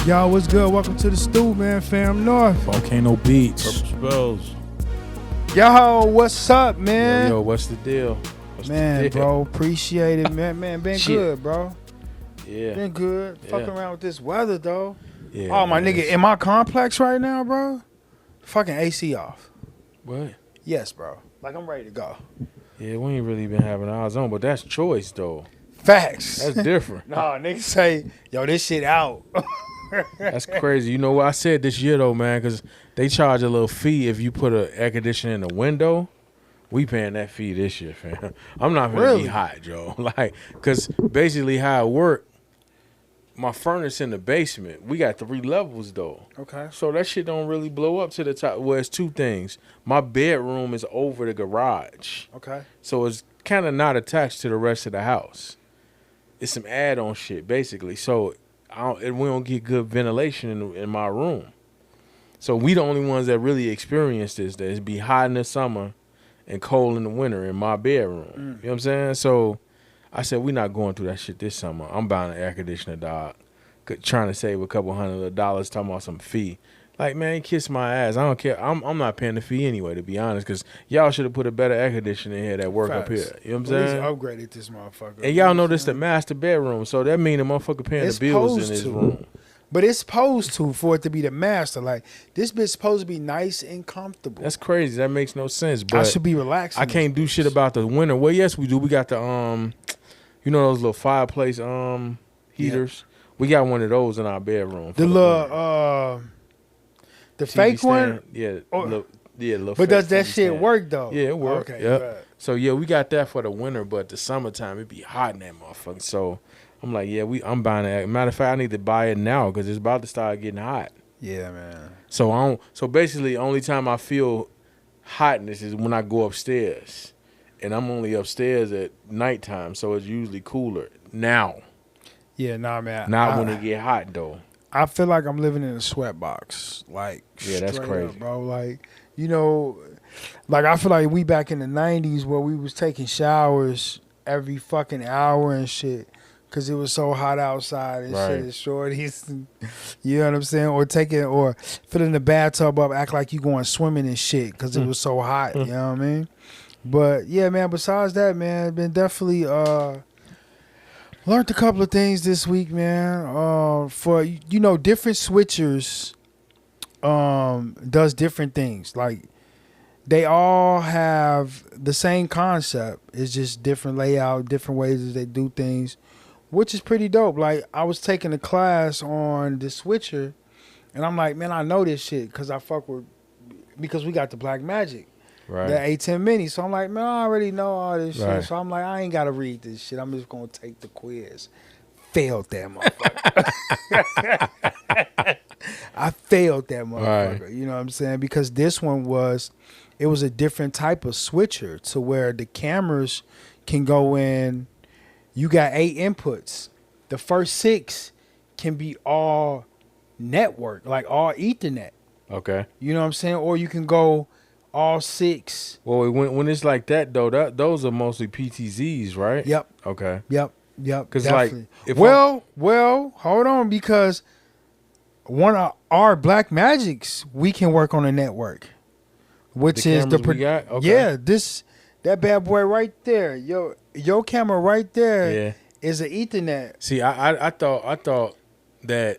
Y'all, what's good? Welcome to the stew, man. Fam North. Volcano Beach. Purple spells. Yo, what's up, man? Yo, what's the deal? Man, bro, appreciate it, man. Man, been Shit. good, bro. Yeah. Been good. Yeah. Fucking around with this weather, though. Yeah. Oh, my man, nigga, in my complex right now, bro. Fucking AC off. What? Yes, bro. Like, I'm ready to go. Yeah, we ain't really been having ours on, but that's choice, though. Facts. That's different. Nah, niggas say, yo, this shit out. That's crazy. You know what I said this year, though, man, because they charge a little fee if you put an air conditioner in the window. We paying that fee this year, fam. I'm not gonna Really? be hot, Joe. Like, because basically how it work, my furnace in the basement, we got 3 levels, though. Okay. So that shit don't really blow up to the top. Well, it's 2 things. My bedroom is over the garage. Okay. So it's kind of not attached to the rest of the house. It's some add-on shit, basically. So we don't get good ventilation in my room. So we the only ones that really experience this. That it be hot in the summer and cold in the winter in my bedroom. You know what I'm saying? So I said, we not going through that shit this summer. I'm buying an air conditioner, dog. Trying to save a couple $100, talking about some fee. Like, man, kiss my ass. I don't care. I'm not paying the fee anyway, to be honest, because y'all should have put a better air conditioner in here that work up here. You know what I'm saying? Upgraded this motherfucker. And y'all know this the master bedroom, so that mean the motherfucker paying the bills in his room. But it's supposed to, for it to be the master. Like, this bitch supposed to be nice and comfortable. That's crazy. That makes no sense. But I should be relaxing. I can't do shit about the winter. Well, yes, we do. We got the you know those little fireplace heaters. Yeah. We got one of those in our bedroom. The little the fake one. Yeah. Little but does that TV shit stand. work though? Yeah, it works. Okay. Yep. Right. So yeah, we got that for the winter, but the summertime it be hot in that motherfucker. So I'm like, yeah, I'm buying it. Matter of fact, I need to buy it now because it's about to start getting hot. Yeah, man. So So basically, only time I feel hotness is when I go upstairs, and I'm only upstairs at nighttime, so it's usually cooler now. Yeah, nah, man. Not when it get hot though. I feel like I'm living in a sweatbox. Like, yeah, that's crazy, up, bro. Like, you know, like I feel like we back in the '90s where we was taking showers every fucking hour and shit. Cause it was so hot outside and shit, and shorties, you know what I'm saying? Or filling the bathtub up, act like you going swimming and shit, cause it was so hot. You know what I mean? But yeah, man. Besides that, man, been definitely learned a couple of things this week, man. For different switchers, does different things. Like they all have the same concept. It's just different layout, different ways that they do things. Which is pretty dope. Like, I was taking a class on the switcher, and I'm like, man, I know this shit because we got the Black Magic, right? The A10 Mini. So I'm like, man, I already know all this right. shit. So I'm like, I ain't got to read this shit. I'm just going to take the quiz. Failed that motherfucker. I failed that motherfucker. Right. You know what I'm saying? Because this one it was a different type of switcher to where the cameras can go in. You got 8 inputs. The first 6 can be all network, like all Ethernet. Okay. You know what I'm saying? Or you can go all 6. Well, when it's like that though, those are mostly PTZs, right? Yep. Okay. Yep. Because like, well, hold on, because one of our Black Magics we can work on a network, which is the we got? Okay. Yeah, that bad boy right there, your camera right there is an Ethernet. See, I thought that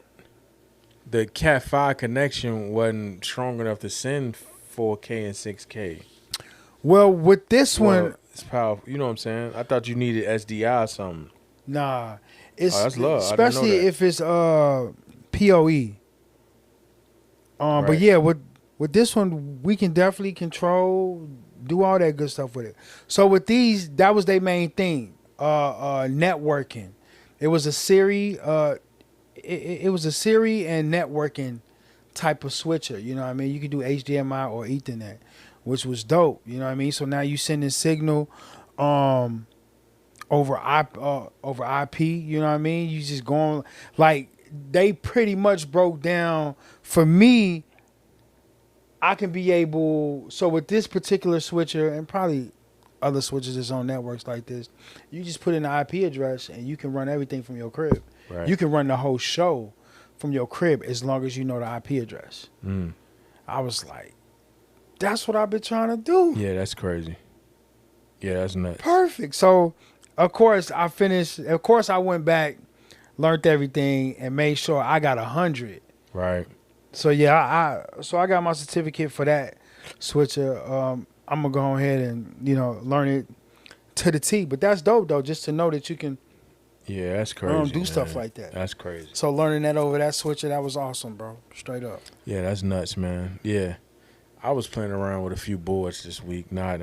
the Cat 5 connection wasn't strong enough to send 4K and 6K. Well, with this one, it's powerful. You know what I'm saying? I thought you needed SDI or something. Nah, it's that's love. especially if it's PoE. Right. But yeah, with this one, we can definitely control, do all that good stuff with it. So with these, that was their main thing, networking. It was a Siri, it was a Siri and networking type of switcher. You know what I mean? You could do HDMI or Ethernet, which was dope. You know what I mean? So now you sending signal, over IP. You know what I mean? You just going like they pretty much broke down for me. I can be able, so with this particular switcher and probably other switches that's on networks like this, you just put in the IP address and you can run everything from your crib. Right. You can run the whole show from your crib as long as you know the IP address. Mm. I was like, that's what I've been trying to do. Yeah, that's crazy. Yeah, that's nuts. Perfect. So, of course, I finished. Of course, I went back, learned everything, and made sure I got 100. Right. So yeah, I got my certificate for that switcher. I'm gonna go ahead and learn it to the T. But that's dope though, just to know that you can Yeah, that's crazy. do man. stuff like that. That's crazy. So learning that over that switcher, that was awesome, bro. Straight up. Yeah, that's nuts, man. Yeah. I was playing around with a few boards this week. Not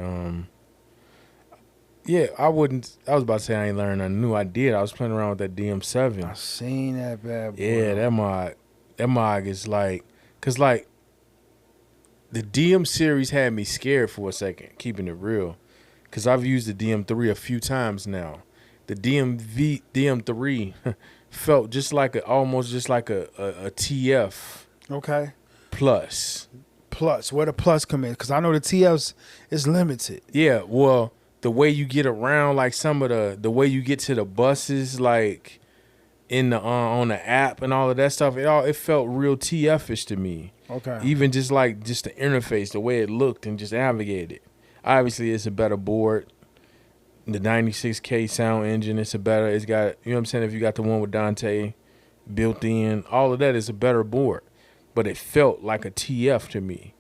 yeah, I was about to say I ain't learned nothing new. I did. I was playing around with that DM7. I seen that bad boy. Yeah, that mod is like, cause like the DM series had me scared for a second, keeping it real. Cause I've used the DM3 a few times now. The DM3 felt just like almost just like a TF Okay. plus. Plus, where the plus come in? Because I know the TFs is limited. Yeah, well, the way you get around, like some of the way you get to the buses, like in the on the app and all of that stuff, it felt real TF-ish to me. Okay. Even just the interface, the way it looked and just navigated. Obviously, it's a better board. The 96K sound engine, it's got, you know what I'm saying? If you got the one with Dante built in, all of that is a better board. But it felt like a TF to me.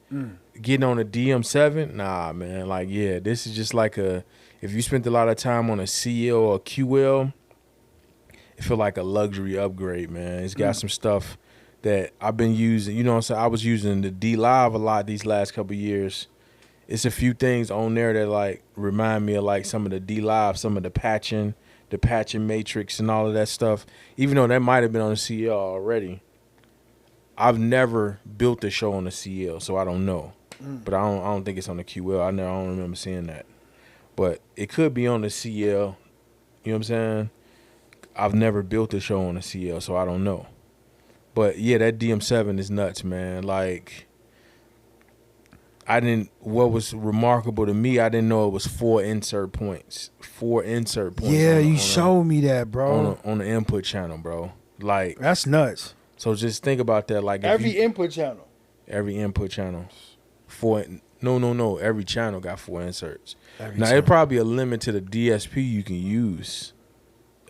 Getting on a DM7, nah, man. Like, yeah, this is just like if you spent a lot of time on a CL or a QL, it feel like a luxury upgrade, man. It's got some stuff that I've been using. You know what I'm saying? I was using the D Live a lot these last couple of years. It's a few things on there that like remind me of like some of the D Live, some of the patching matrix and all of that stuff. Even though that might have been on the CL already. I've never built the show on the CL, so I don't know. But I don't think it's on the QL. I don't remember seeing that. But it could be on the CL. You know what I'm saying? I've never built the show on the CL, so I don't know. But yeah, that DM7 is nuts, man. Like, what was remarkable to me, I didn't know it was 4 insert points. 4 insert points. Yeah, you showed me that, bro. On the input channel, bro. Like, that's nuts. So just think about that. Like every input channel. Every input channel. 4. No. Every channel got 4 inserts. Now, channel. it's probably a limit to the DSP you can use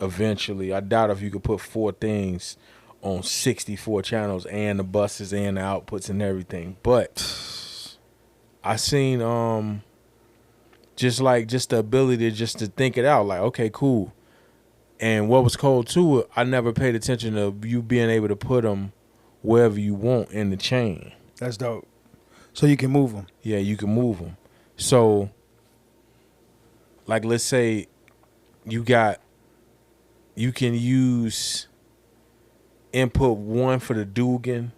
eventually. I doubt if you could put 4 things on 64 channels and the buses and the outputs and everything. But I seen just the ability just to think it out. Like, okay, cool. And what was cool too, I never paid attention to you being able to put them wherever you want in the chain. That's dope. So you can move them. Yeah, you can move them. So, like, let's say you can use input 1 for the Dugan,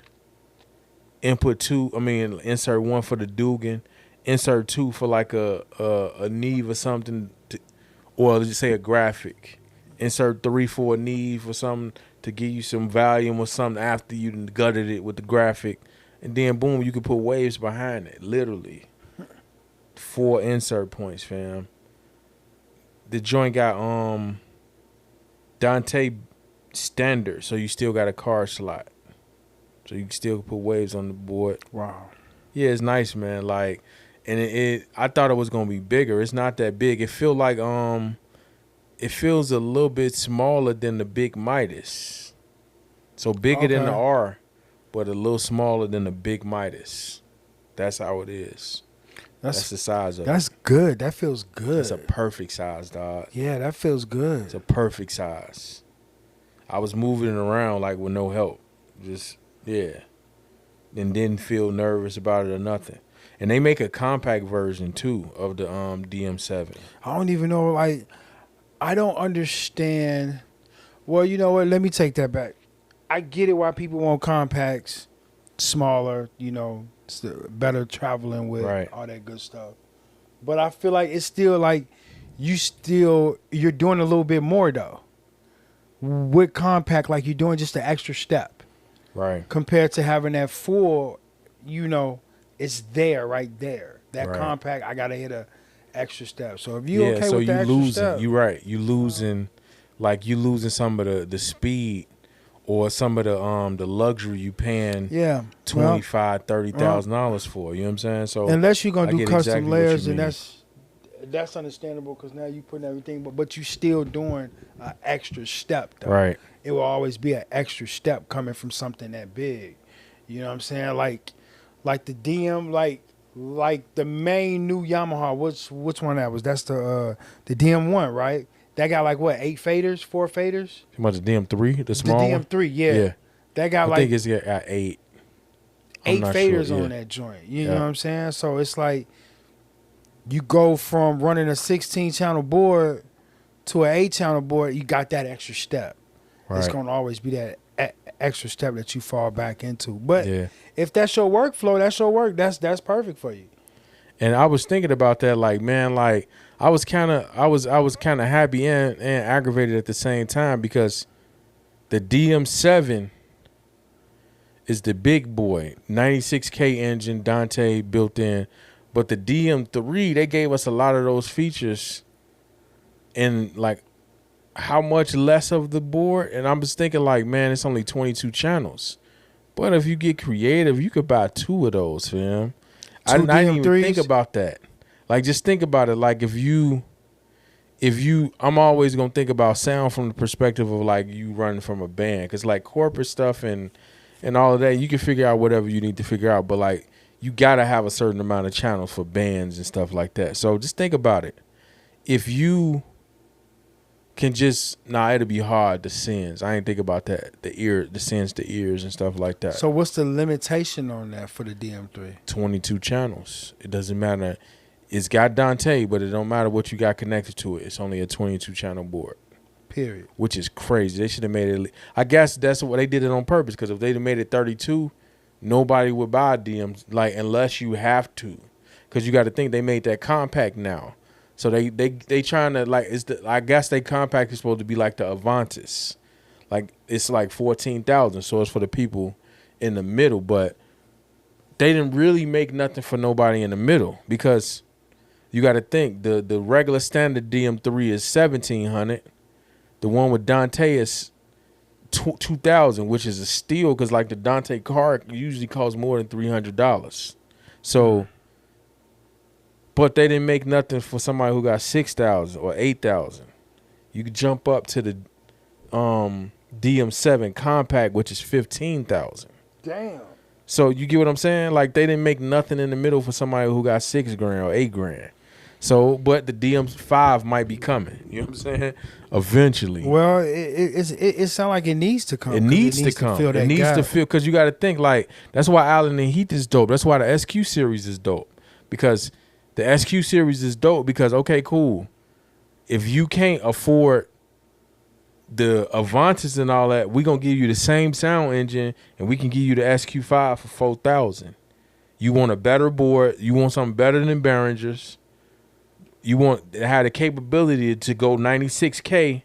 insert 1 for the Dugan, insert 2 for like a Neve or something, or let's just say a graphic. Insert 3 for a Neve or something to give you some volume or something after you gutted it with the graphic. And then, boom, you can put waves behind it, literally. 4 insert points, fam. The joint got Dante standard, so you still got a card slot. So you can still put waves on the board. Wow. Yeah, it's nice, man. Like, and I thought it was going to be bigger. It's not that big. It feels like it feels a little bit smaller than the big Midas. So bigger than the R, but a little smaller than the big Midas. That's how it is. That's the size of it. That's good. That feels good. It's a perfect size, dog. Yeah, that feels good. It's a perfect size. I was moving it around like with no help. Just, yeah. And didn't feel nervous about it or nothing. And they make a compact version, too, of the DM7. I don't even know, like... I don't understand. Well, you know what? Let me take that back. I get it why people want compacts, smaller, better traveling with, right. All that good stuff. But I feel like it's still like you're doing a little bit more though. With compact, like you're doing just an extra step. Right. Compared to having that full, it's there, right there. That right. Compact, I gotta hit a extra step. So if you okay with the extra step, you're right. You losing some of the speed or some of the luxury you paying Yeah. Well, $25,000-$30,000 for. You know what I'm saying? So unless you're gonna I do get custom exactly what layers, you and mean. that's understandable because now you putting everything, but you still doing an extra step though. Right. It will always be an extra step coming from something that big. You know what I'm saying? Like the DM, like the main new Yamaha. Which one that was? That's the DM1, right? That got like what, 8 faders, 4 faders? How much the DM3, the The small one? DM3, yeah. Yeah. That got I think like it's got 8. I'm 8 not faders sure. on Yeah. that joint. You Yeah. know what I'm saying? So it's like you go from running a 16 channel board to an 8 channel board, you got that extra step. It's Right. going to always be that extra step that you fall back into. But Yeah. if that's your workflow, that's your work. That's perfect for you. And I was thinking about that, like, man, like I was kind of happy and aggravated at the same time because the DM7 is the big boy, 96K engine, Dante built in, but the DM3 they gave us a lot of those features, and like how much less of the board. And I'm just thinking, like, man, it's only 22 channels, but if you get creative, you could buy 2 of those, fam. I didn't even think about that. Like, just think about it. Like, if you, I'm always gonna think about sound from the perspective of like you running from a band, because like corporate stuff and all of that, you can figure out whatever you need to figure out. But like, you gotta have a certain amount of channels for bands and stuff like that. So just think about it. If you can just, it'll be hard. The sends. I ain't think about that. The sends to ears and stuff like that. So what's the limitation on that for the DM3? 22 channels. It doesn't matter. It's got Dante, but it don't matter what you got connected to it. It's only a 22 channel board. Period. Which is crazy. They should have made it. I guess that's what they did it on purpose. Because if they'd have made it 32, nobody would buy DMs. Like, unless you have to. Because you got to think they made that compact now. So they trying to, like, I guess they compact is supposed to be like the Avantis. Like, it's like 14,000. So it's for the people in the middle. But they didn't really make nothing for nobody in the middle, because you got to think the regular standard DM3 is 1,700. The one with Dante is 2,000, which is a steal, because like the Dante card usually costs more than $300. So, but they didn't make nothing for somebody who got 6,000 or 8,000. You could jump up to the DM7 compact, which is 15,000. Damn. So you get what I'm saying? Like, they didn't make nothing in the middle for somebody who got $6,000 or $8,000. So, but the DM5 might be coming. You know what I'm saying? Eventually. Well, it sounds like it needs to come. It needs to come. It needs to feel, because you got to think, like, that's why Allen and Heath is dope. That's why the SQ series is dope. Because the SQ series is dope because, okay, cool. If you can't afford the Avantis and all that, we're going to give you the same sound engine, and we can give you the SQ5 for $4,000. You want a better board. You want something better than Behringer's. You want to have the capability to go 96K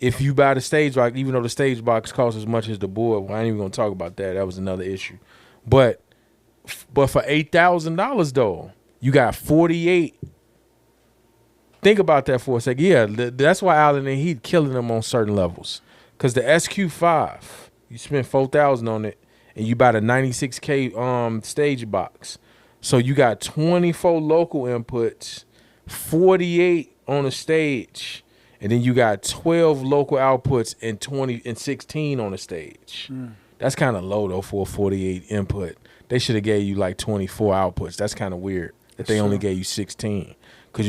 if you buy the stage box, even though the stage box costs as much as the board. Well, I ain't even going to talk about that. That was another issue. But for $8,000, though, you got 48. Think about that for a second. Yeah, that's why Allen and Heath killing them on certain levels. Because the SQ5, you spend $4,000 on it, and you buy the 96K stage box. So you got 24 local inputs, 48 on the stage, and then you got 12 local outputs and 16 on the stage. That's kind of low though for a 48 input. They should have gave you like 24 outputs. That's kind of weird that they only gave you 16, because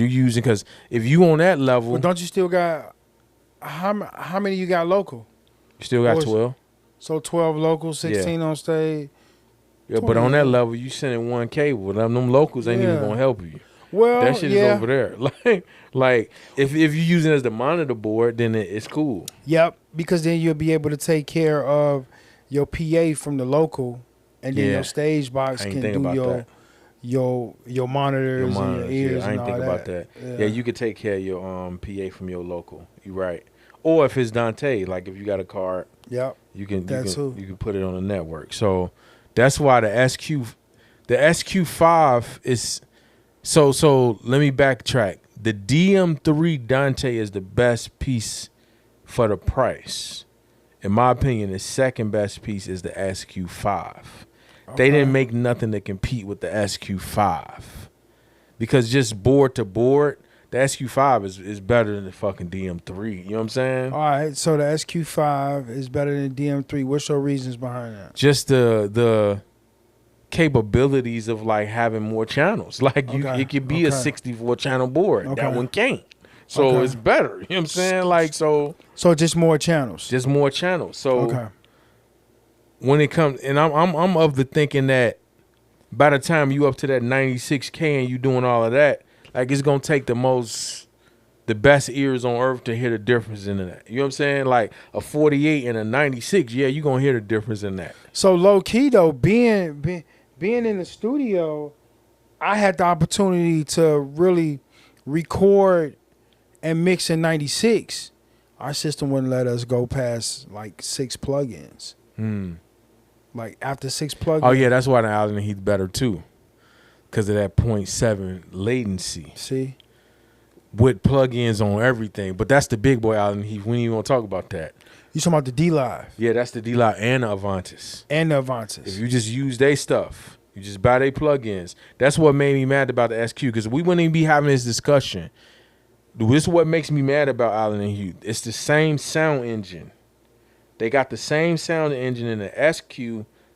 if you on that level, but don't you still got how many you got local? You still got 12. So 12 local, 16 on stage. Yeah, but on that level, you sending one cable. Them locals ain't even gonna help you. Well, that shit is over there. Like if you're using it as the monitor board, then it's cool. Yep, because then you'll be able to take care of your PA from the local, and then your stage box can do your monitors and your ears. I ain't think about that. Yeah, you could take care of your PA from your local. You're right. Or if it's Dante, like if you got a card, you can put it on the network. So that's why the SQ5 is. So let me backtrack. The DM3 Dante is the best piece for the price. in my opinion, the second best piece is the SQ5. Okay. They didn't make nothing to compete with the SQ5 because just board to board, the SQ5 is better than the fucking DM3. You know what I'm saying? All right, so the SQ5 is better than DM3. What's your reasons behind that? Just the capabilities of like having more channels. Like Okay, it could be a 64 channel board. Okay. That one can't. So it's better. You know what I'm saying? Like so just more channels. just more channels. So Okay. when it comes, and I'm of the thinking that by the time you up to that 96K and you doing all of that, like it's gonna take the best ears on earth to hear the difference in that. You know what I'm saying? Like a 48 and a 96, yeah, you gonna hear the difference in that. So low key though, being in the studio, I had the opportunity to really record and mix in 96. Our system wouldn't let us go past like 6 plugins. Like after 6 plugins. Oh yeah, that's why the Allen and Heath better too, because of that 0.7 latency. See? With plugins on everything, but that's the big boy Allen and Heath. We ain't even want to talk about that. You talking about the D-Live Yeah, that's the D-Live and the Avantis. and the Avantis. If you just use their stuff, you just buy their plugins. That's what made me mad about the SQ, because we wouldn't even be having this discussion. This is what makes me mad about Allen and Heath. It's the same sound engine. They got the same sound engine in the SQ,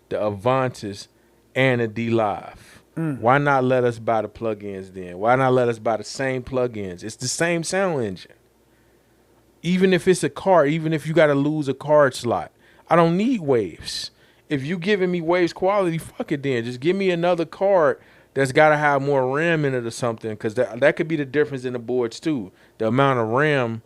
the Avantis, and the D-Live. Why not let us buy the plugins then? Why not let us buy the same plugins? It's the same sound engine. Even if it's a card, even if you got to lose a card slot, I don't need Waves. If you giving me Waves quality, fuck it then. Just give me another card that's got to have more RAM in it or something, because that could be the difference in the boards too. The amount of RAM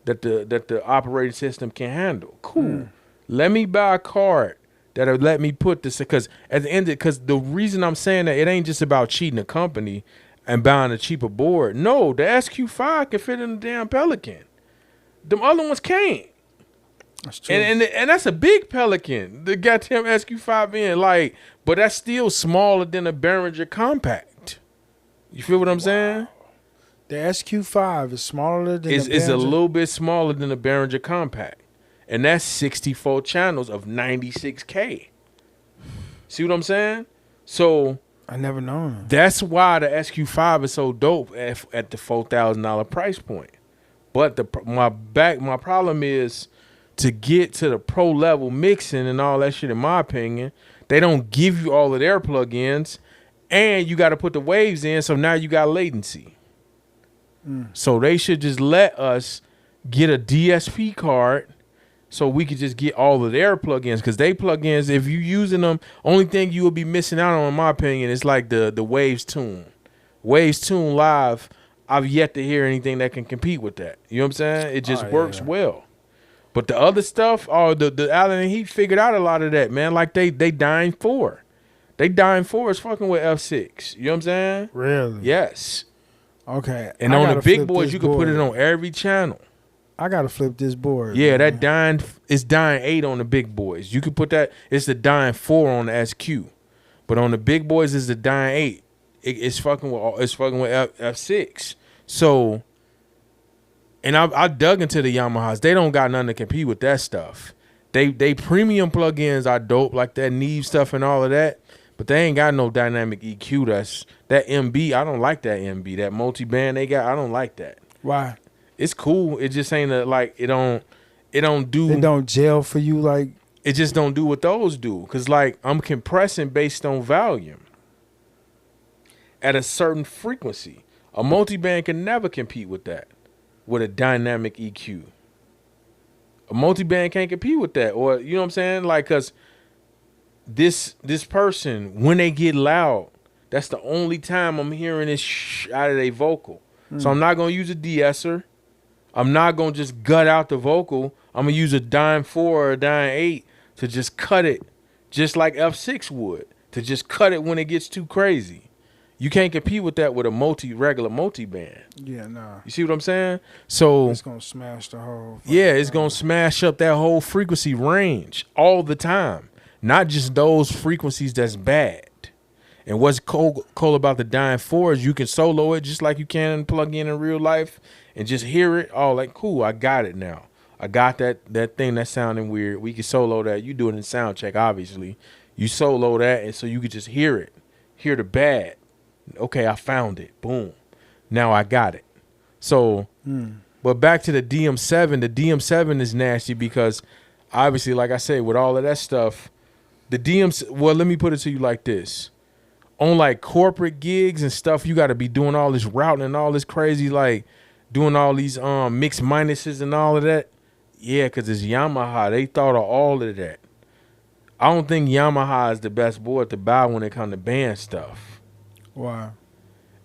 that the operating system can handle. Cool. Let me buy a card that'll let me put this, because at the end, because the reason I'm saying that, it ain't just about cheating a company and buying a cheaper board. No, the SQ5 can fit in the damn Pelican. Them other ones can't. That's true. And that's a big Pelican, the goddamn SQ5N. Like, but that's still smaller than a Behringer compact. You feel what I'm saying? The SQ5 is smaller than It's the a Behringer. little bit smaller than the Behringer compact. And that's 64 channels of 96K. See what I'm saying? So I never known. that's why the SQ5 is so dope at the $4,000 price point. But my problem is, to get to the pro level mixing and all that shit, in my opinion, they don't give you all of their plugins, and you got to put the waves in, so now you got latency. So they should just let us get a DSP card so we could just get all of their plugins, because they plugins, if you using them, only thing you will be missing out on, in my opinion, is like the Waves Tune. Waves Tune Live, I've yet to hear anything that can compete with that. You know what I'm saying? It just works well. But the other stuff, the Allen and Heath figured out a lot of that, man. Like they dying for. They dying for is fucking with F6. You know what I'm saying? Really? Yes. Okay. And on the big boards, you can put it on every channel. I gotta flip this board. Yeah, man. it's dying 8 on the big boys. You can put that, it's the dying 4 on the SQ. But on the big boys, it's the dying 8. It's fucking with F6. So, and I dug into the Yamahas. They don't got nothing to compete with that stuff. They premium plugins are dope, like that Neve stuff and all of that. But they ain't got no dynamic EQ. That MB. I don't like that MB. That multi-band they got, I don't like that. Why? It's cool. It just ain't like it don't do. It don't gel for you like. It just don't do what those do. Cause like I'm compressing based on volume at a certain frequency. A multi-band can never compete with that. With a dynamic EQ. A multi-band can't compete with that. Or you know what I'm saying? Like, cause this person, when they get loud, that's the only time I'm hearing this out of their vocal. So I'm not gonna use a de-esser. I'm not gonna just gut out the vocal. I'm gonna use a dyne 4 or a dyne 8 to just cut it, just like F6 would, to just cut it when it gets too crazy. You can't compete with that with a regular multi-band. Yeah, nah. You see what I'm saying? So It's gonna smash the whole. yeah, it's gonna smash up that whole frequency range all the time, not just those frequencies that's bad. And what's cool about the dyne 4 is you can solo it just like you can plug in real life and just hear it. Oh, like, cool, I got it now. I got that thing that sounding weird. We can solo that. You do it in sound check, obviously. You solo that, and so you could just hear the bad. Okay, I found it. Boom. Now I got it. So, but back to the DM7. The DM7 is nasty because, obviously, like I said, with all of that stuff, the DMs. Well, let me put it to you like this: on like corporate gigs and stuff, you got to be doing all this routing and all this crazy, like doing all these mixed minuses and all of that. Yeah, because it's Yamaha. They thought of all of that. I don't think Yamaha is the best board to buy when it comes to band stuff. Wow.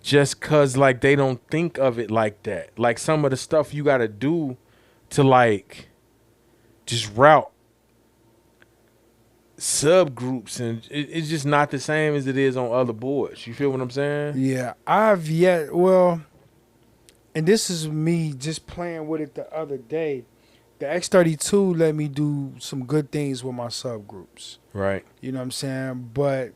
Just because, like, they don't think of it like that. Like, some of the stuff you got to do to, like, just route subgroups, and it's just not the same as it is on other boards. You feel what I'm saying? Yeah, and this is me just playing with it the other day. The X32 let me do some good things with my subgroups. Right. You know what I'm saying? But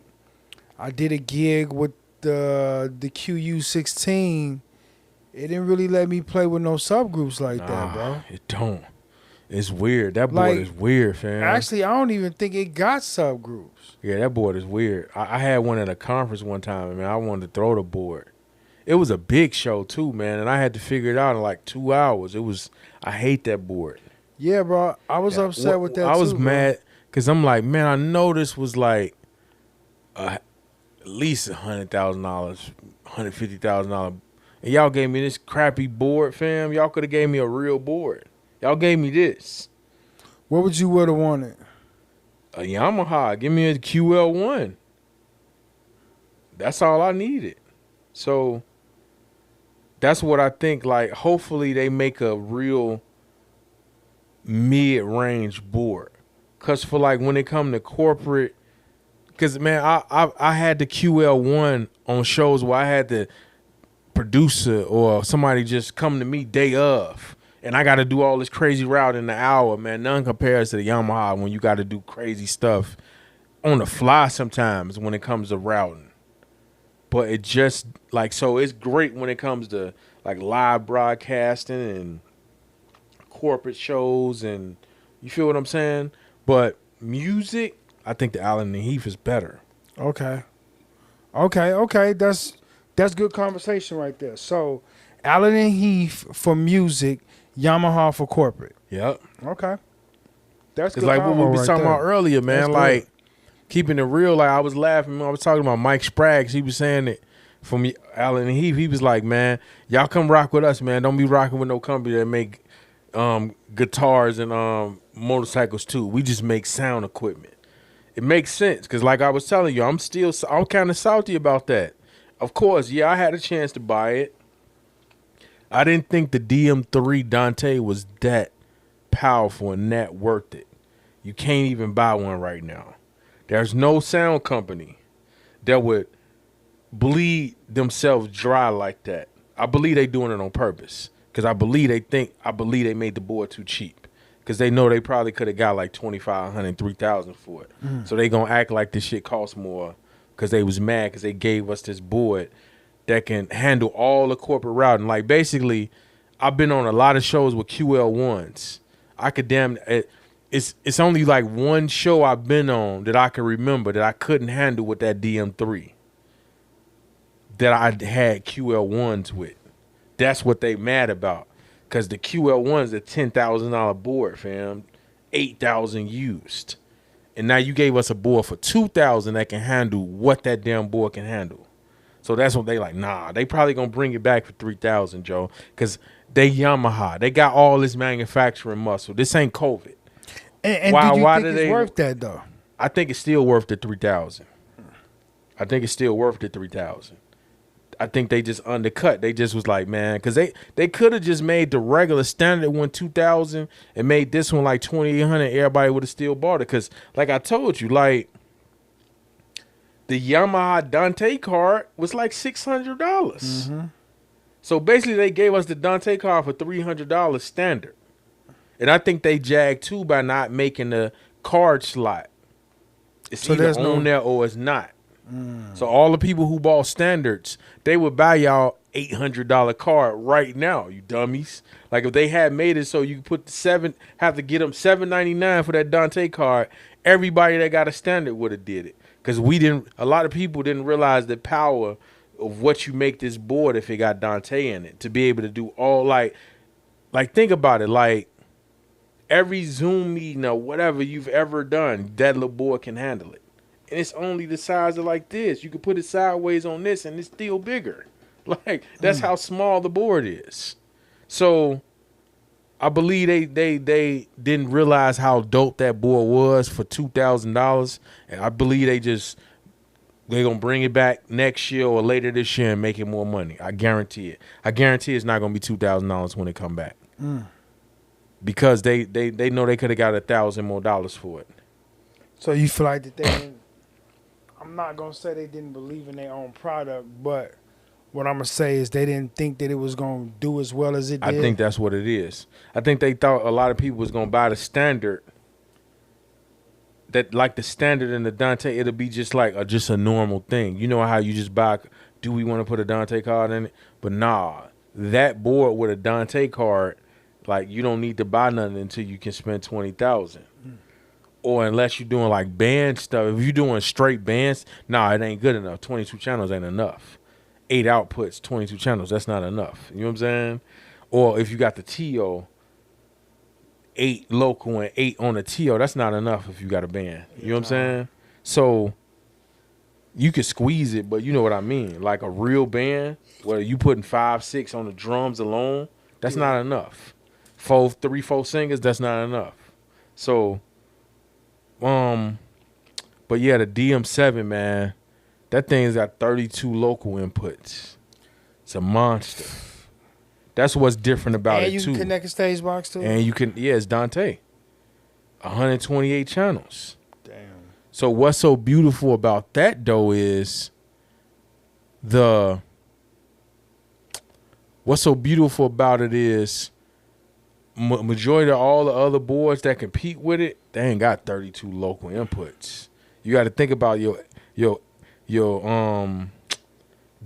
I did a gig with the QU16. It didn't really let me play with no subgroups like that, bro. It don't. It's weird. That board Like, is weird, fam. Actually, I don't even think it got subgroups. Yeah, that board is weird. I had one at a conference one time, and man, I wanted to throw the board. It was a big show too, man, and I had to figure it out in like 2 hours. I hate that board. Yeah, bro. I was upset with that too. I was bro. mad because I'm like, man, I know this was like at least $100,000, $150,000, and y'all gave me this crappy board, fam. Y'all could have gave me a real board. Y'all gave me this. What would you would have wanted? A Yamaha. Give me a QL1. That's all I needed. So that's what I think. Like, hopefully they make a real mid-range board. Cause for like when it come to corporate, cause man, I had the QL1 on shows where I had the producer or somebody just come to me day of, and I got to do all this crazy route in the hour. Man, none compares to the Yamaha when you got to do crazy stuff on the fly sometimes when it comes to routing. But it just like, so it's great when it comes to like live broadcasting and corporate shows, and you feel what I'm saying? But music, I think the Allen and Heath is better. Okay. That's good conversation right there. So, Allen and Heath for music, Yamaha for corporate. Yep. Okay. That's It's good. like what we was talking about earlier, man. That's like good. keeping it real. Like I was laughing. I was talking about Mike Spraggs. He was saying it from Allen and Heath. He was like, man, y'all come rock with us, man. Don't be rocking with no company that make guitars and motorcycles too. We just make sound equipment. It makes sense because, like I was telling you, I'm kind of salty about that. Of course, yeah, I had a chance to buy it. I didn't think the DM3 Dante was that powerful and that worth it. You can't even buy one right now. There's no sound company that would bleed themselves dry like that. I believe they doing it on purpose because I believe they made the board too cheap because they know they probably could have got like $2,500, $3,000 for it. So they gonna act like this shit costs more because they was mad because they gave us this board that can handle all the corporate routing. Like basically, I've been on a lot of shows with QL1s. I could it's only like one show I've been on that I can remember that I couldn't handle with that DM3 that I had QL1s with. That's what they mad about. Cause the QL1's a $10,000 board, fam. 8,000 used. And now you gave us a board for 2,000 that can handle what that damn board can handle. So that's what they like. Nah, they probably gonna bring it back for 3,000, Joe. Cause they Yamaha. They got all this manufacturing muscle. This ain't COVID. And why do you think it's worth that though? I think it's still worth the 3,000. I think it's still worth the 3,000. I think they just undercut. They just was like, man, because they could have just made the regular standard one 2,000 and made this one like 2,800. Everybody would have still bought it. Because like I told you, like the Yamaha Dante card was like $600. Mm-hmm. So basically, they gave us the Dante card for $300 standard. And I think they jagged too by not making the card slot. It's either on there or it's not. So all the people who bought standards, they would buy y'all $800 card right now, you dummies. Like if they had made it so you could put have to get them $7.99 for that Dante card, everybody that got a standard would have did it. Because a lot of people didn't realize the power of what you make this board if it got Dante in it, to be able to do all like think about it, like every Zoom meeting or whatever you've ever done, that little board can handle it. And it's only the size of like this. You can put it sideways on this and it's still bigger. Like, that's how small the board is. So I believe they didn't realize how dope that board was for $2,000. And I believe they're going to bring it back next year or later this year and make it more money. I guarantee it. I guarantee it's not going to be $2,000 when it come back. Because they know they could have got $1,000 more for it. So you feel like that they didn't, I'm not going to say they didn't believe in their own product, but what I'm going to say is they didn't think that it was going to do as well as it did. I think that's what it is. I think they thought a lot of people was going to buy the standard, that like the standard and the Dante, it'll be just like just a normal thing. You know how you just buy, do we want to put a Dante card in it? But nah, that board with a Dante card, like you don't need to buy nothing until you can spend $20,000. Or unless you're doing like band stuff. If you're doing straight bands, nah, it ain't good enough. 22 channels ain't enough. 8 outputs, 22 channels, that's not enough. You know what I'm saying? Or if you got the TO, 8 local and 8 on the TO, that's not enough if you got a band. You know what I'm saying? So you could squeeze it, but you know what I mean. Like a real band, where you putting 5, 6 on the drums alone, that's not enough. 3, 4 singers, that's not enough. So but yeah, the DM7, man, that thing's got 32 local inputs. It's a monster. That's what's different about it, too. And you can connect a stage box, too? And you can, it's Dante. 128 channels. Damn. So what's so beautiful about that, though, is what's so beautiful about it is majority of all the other boards that compete with it, they ain't got 32 local inputs. You got to think about your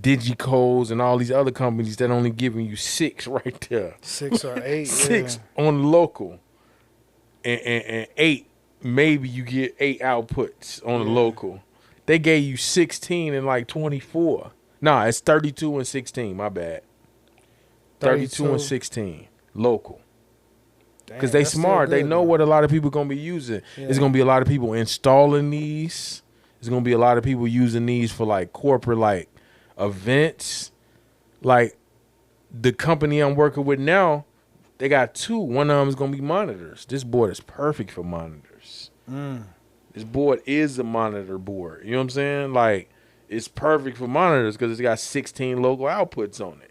Digicodes and all these other companies that only giving you 6 right there. 6 or 8. 6 on the local, and 8 maybe you get 8 outputs on the local. They gave you 16 and like 24. Nah, it's 32 and 16. My bad. 32 and 16 local. Because they smart. They know what a lot of people going to be using. Yeah. It's going to be a lot of people installing these. There's going to be a lot of people using these for like corporate like events. Like the company I'm working with now, they got 2. One of them is going to be monitors. This board is perfect for monitors. This board is a monitor board. You know what I'm saying? Like it's perfect for monitors because it's got 16 local outputs on it.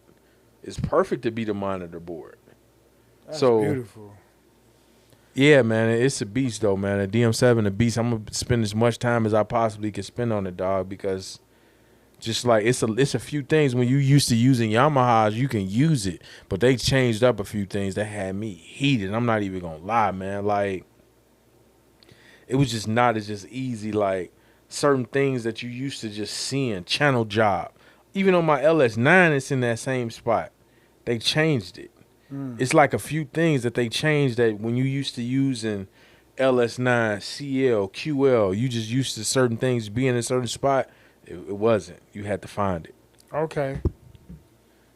It's perfect to be the monitor board. That's beautiful. Yeah, man, it's a beast though, man. A DM7, a beast. I'm gonna spend as much time as I possibly can spend on it, dog, because just like it's a few things when you used to using Yamahas, you can use it, but they changed up a few things that had me heated. I'm not even gonna lie, man. Like it was just not as just easy. Like certain things that you used to just seeing, channel job. Even on my LS9, it's in that same spot. They changed it. It's like a few things that they changed that when you used to using LS9, CL, QL, you just used to certain things being in a certain spot. It wasn't. You had to find it. Okay.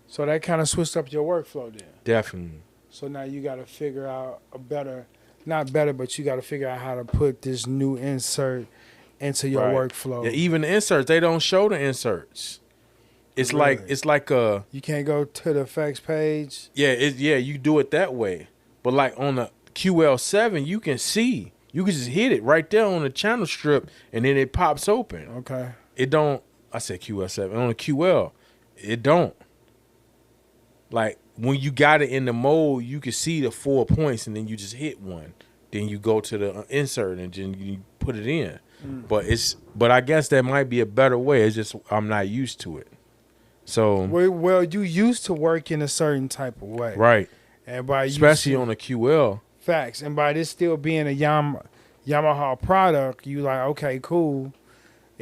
So that kind of switched up your workflow then. Definitely. So now you got to figure out not better, but you got to figure out how to put this new insert into your workflow. Yeah, even the inserts, they don't show the inserts. It's really? like a. You can't go to the effects page. Yeah, you do it that way. But like on the QL7, you can see. You can just hit it right there on the channel strip, and then it pops open. Okay. It don't. I said QL7 on the QL. It don't. Like when you got it in the mode, you can see the 4 points, and then you just hit one. Then you go to the insert, and then you put it in. But I guess that might be a better way. It's just I'm not used to it. So well, you used to work in a certain type of way, right? And by especially on a QL, facts, and by this still being a Yamaha product, you like okay, cool.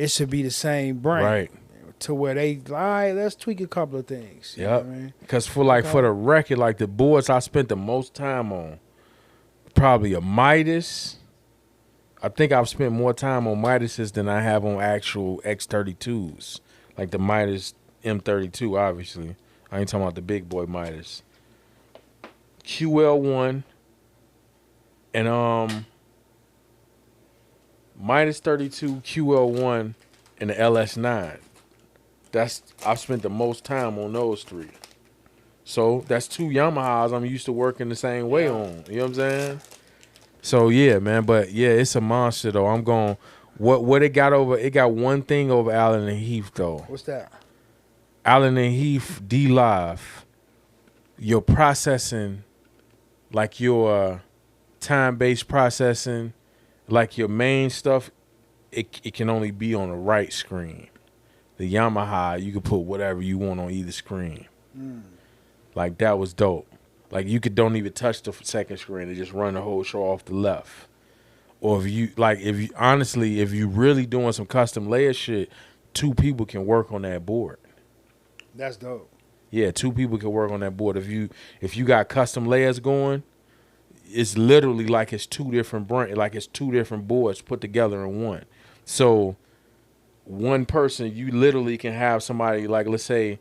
it should be the same brain. Right. To where they, all right, let's tweak a couple of things. You know what I mean? Because for the record, like the boards I spent the most time on, probably a Midas. I think I've spent more time on Midases than I have on actual X32s. Like the Midas M32, obviously. I ain't talking about the big boy Midas. QL1 and Midas 32, QL1, and the LS9. I've spent the most time on those three. So that's two Yamahas I'm used to working the same way on. You know what I'm saying? So yeah, man. But yeah, it's a monster though. I'm going. What it got over? It got one thing over Allen and Heath though. What's that? Allen and Heath D Live. Your processing, like your time-based processing, like your main stuff, it can only be on the right screen. The Yamaha, you can put whatever you want on either screen. Like that was dope. Like you don't even touch the second screen; they just run the whole show off the left. Or if you really doing some custom layer shit, 2 people can work on that board. That's dope. Yeah, 2 people can work on that board. If you got custom layers going, it's literally like it's 2 different boards put together in one. So one person, you literally can have somebody, like, let's say,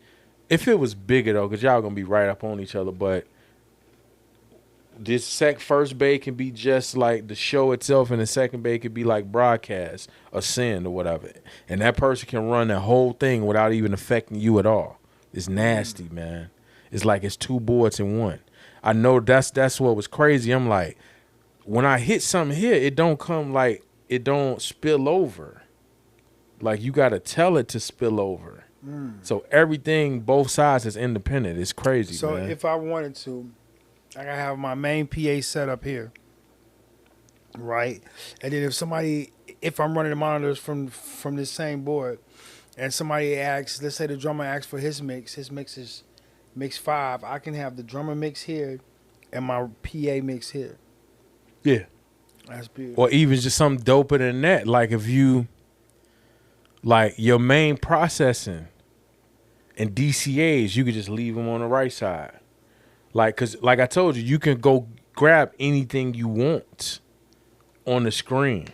if it was bigger though, because y'all gonna be right up on each other, but this first bay can be just like the show itself, and the second bay could be like broadcast or send or whatever, and that person can run the whole thing without even affecting you at all. It's nasty, man. It's like it's 2 boards in one. I know that's what was crazy. I'm like, when I hit something here, it don't spill over. Like you gotta tell it to spill over. So everything, both sides is independent. It's crazy, so man. if I wanted to, I gotta have my main PA set up here, right? And then if I'm running the monitors from this same board, and somebody asks, let's say the drummer asks for his mix is mix 5, I can have the drummer mix here and my PA mix here. Yeah. That's beautiful. Or even just something doper than that. Like if you, like your main processing and DCAs, you could just leave them on the right side. Like, cause like I told you, you can go grab anything you want on the screen.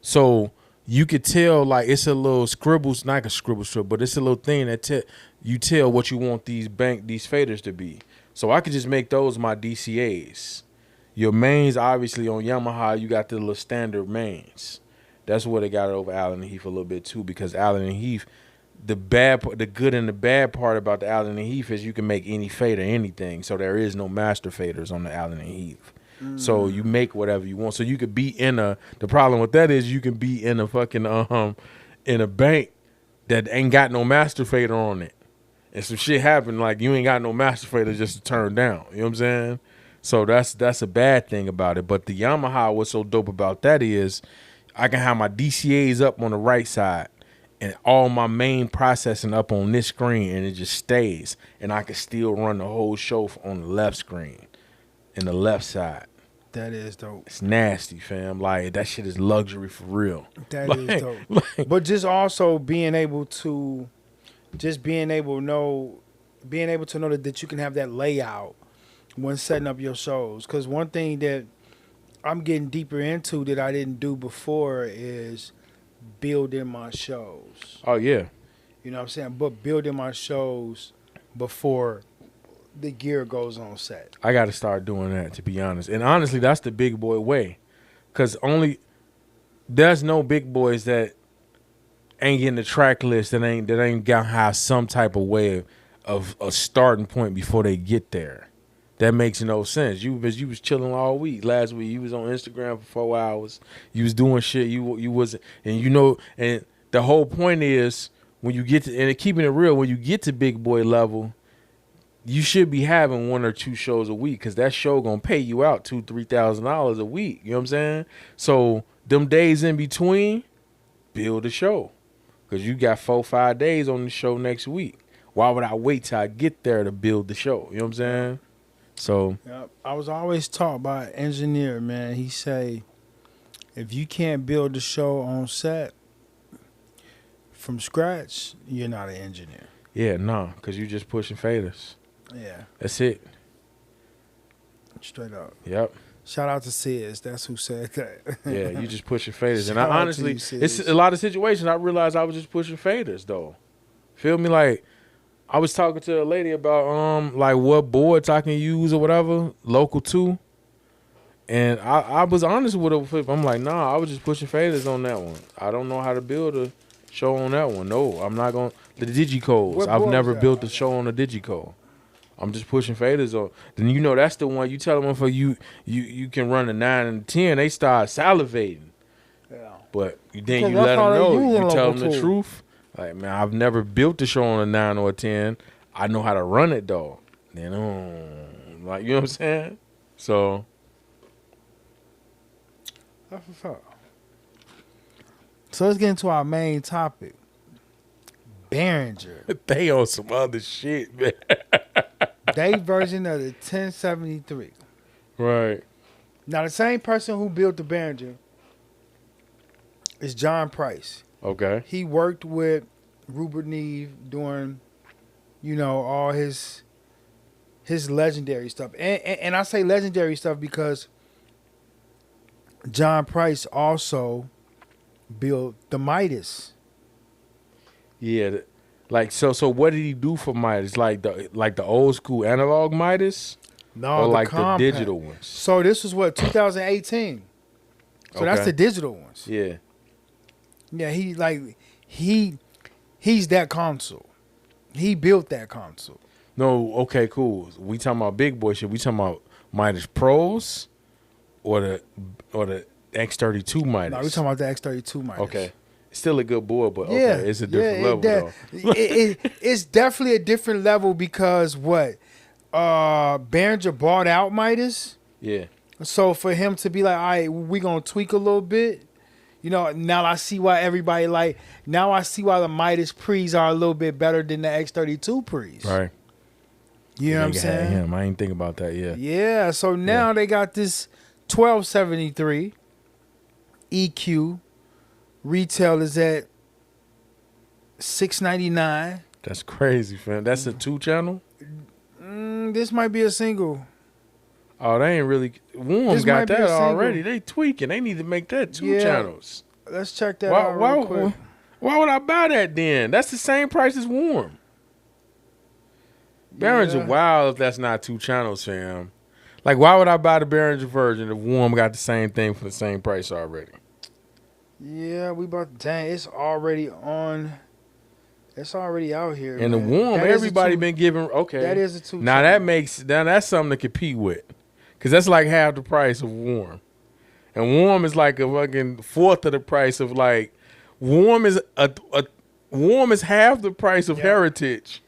So you could tell, like, it's a little scribbles, not a scribble strip, but it's a little thing that you tell what you want these faders to be. So I could just make those my DCAs. Your mains, obviously, on Yamaha, you got the little standard mains. That's where they got it over Allen and Heath a little bit too, because Allen and Heath, the good and the bad part about the Allen and Heath is you can make any fader anything. So there is no master faders on the Allen and Heath. So you make whatever you want. So you could be the problem with that is you can be in a fucking in a bank that ain't got no master fader on it. And some shit happened, like you ain't got no master fader just to turn down. You know what I'm saying? So that's a bad thing about it. But the Yamaha, what's so dope about that is I can have my DCAs up on the right side and all my main processing up on this screen, and it just stays. And I can still run the whole show on the left screen. In the left side. That is dope. It's nasty, fam. Like, that shit is luxury for real. That is dope. But just also being able to know that you can have that layout when setting up your shows. Because one thing that I'm getting deeper into that I didn't do before is building my shows. Oh, yeah. You know what I'm saying? But building my shows before the gear goes on set. I got to start doing that, to be honest. And honestly, that's the big boy way. Because there's no big boys that ain't getting the track list that ain't gonna have some type of way of a starting point before they get there. That makes no sense. You was chilling all week. Last week you was on Instagram for 4 hours. You was doing shit. You wasn't, and the whole point is when you get to, and keeping it real, when you get to big boy level, you should be having 1 or 2 shows a week, because that show gonna pay you out $2,000-$3,000 a week. You know what I'm saying? So them days in between, build a show, because you got 4-5 days on the show next week. Why would I wait till I get there to build the show? You know what I'm saying? So I was always taught by an engineer, man. He say, if you can't build the show on set, from scratch, you're not an engineer. Yeah, nah, because you just pushing faders. Yeah, That's it. straight up. Yep. Shout out to Sis. That's who said that. Yeah, you just pushing faders. And I Shout out to honestly, you, Sis. it's a lot of situations I realized I was just pushing faders, though. Feel me? Like, I was talking to a lady about, like, what boards I can use or whatever, local too. And I was honest with her. I'm like, nah, I was just pushing faders on that one. I don't know how to build a show on that one. No, I'm not going to. The Digicodes. What I've board never was that? built a show on a Digicode. I'm just pushing faders on. Then you know that's the one you tell them for you can run a 9 and a 10. They start salivating. Yeah. But then Because you that's let how them they know. use You a tell local them the tool. truth. Like, man, I've never built a show on a 9 or a 10. I know how to run it though. Then like, you know what I'm saying? So That's what's up. So let's get into our main topic. Behringer. they on some other shit, man. They version of the 1073. Right. Now the same person who built the Behringer is John Price. Okay. He worked with Rupert Neve doing, all his legendary stuff. And I say legendary stuff because John Price also built the Midas. Yeah. Like so what did he do for Midas? Like the old school analog Midas? No, Or the like compact. the digital ones? So this was what, 2018. So that's Okay. the digital ones. Yeah. Yeah, he's that console. He built that console. No, okay, cool. We talking about big boy shit. We talking about Midas Pros or the X32 Midas? No, we talking about the X32 Midas. Okay. Still a good board, but Yeah, okay, it's a different level though. It's definitely a different level because what? Behringer bought out Midas. Yeah. So for him to be like, all right, we gonna tweak a little bit. Now I see why everybody now I see why the Midas Pre's are a little bit better than the X32 Pre's. Right. You know what I'm saying? Him. I ain't think about that. Yeah. Yeah, so now they got this 1273 EQ. Retail is at $699. That's crazy, fam. That's a 2-channel? This might be a single. Oh, they ain't really. Warm This got might be a that single. already. They tweaking. They need to make that 2 Yeah. channels. Let's check that out real quick. Why would I buy that then? That's the same price as Warm. Behringer Yeah. wild if that's not 2 channels, fam. Like, why would I buy the Behringer version if Warm got the same thing for the same price already? Yeah, it's already on. It's already out here. And the man. Warm, That is a everybody two- been giving. Okay, That is a 2. now that's something to compete with, because that's like half the price of Warm, and Warm is like a fucking fourth of the price of like Warm is Warm is half the price of Heritage,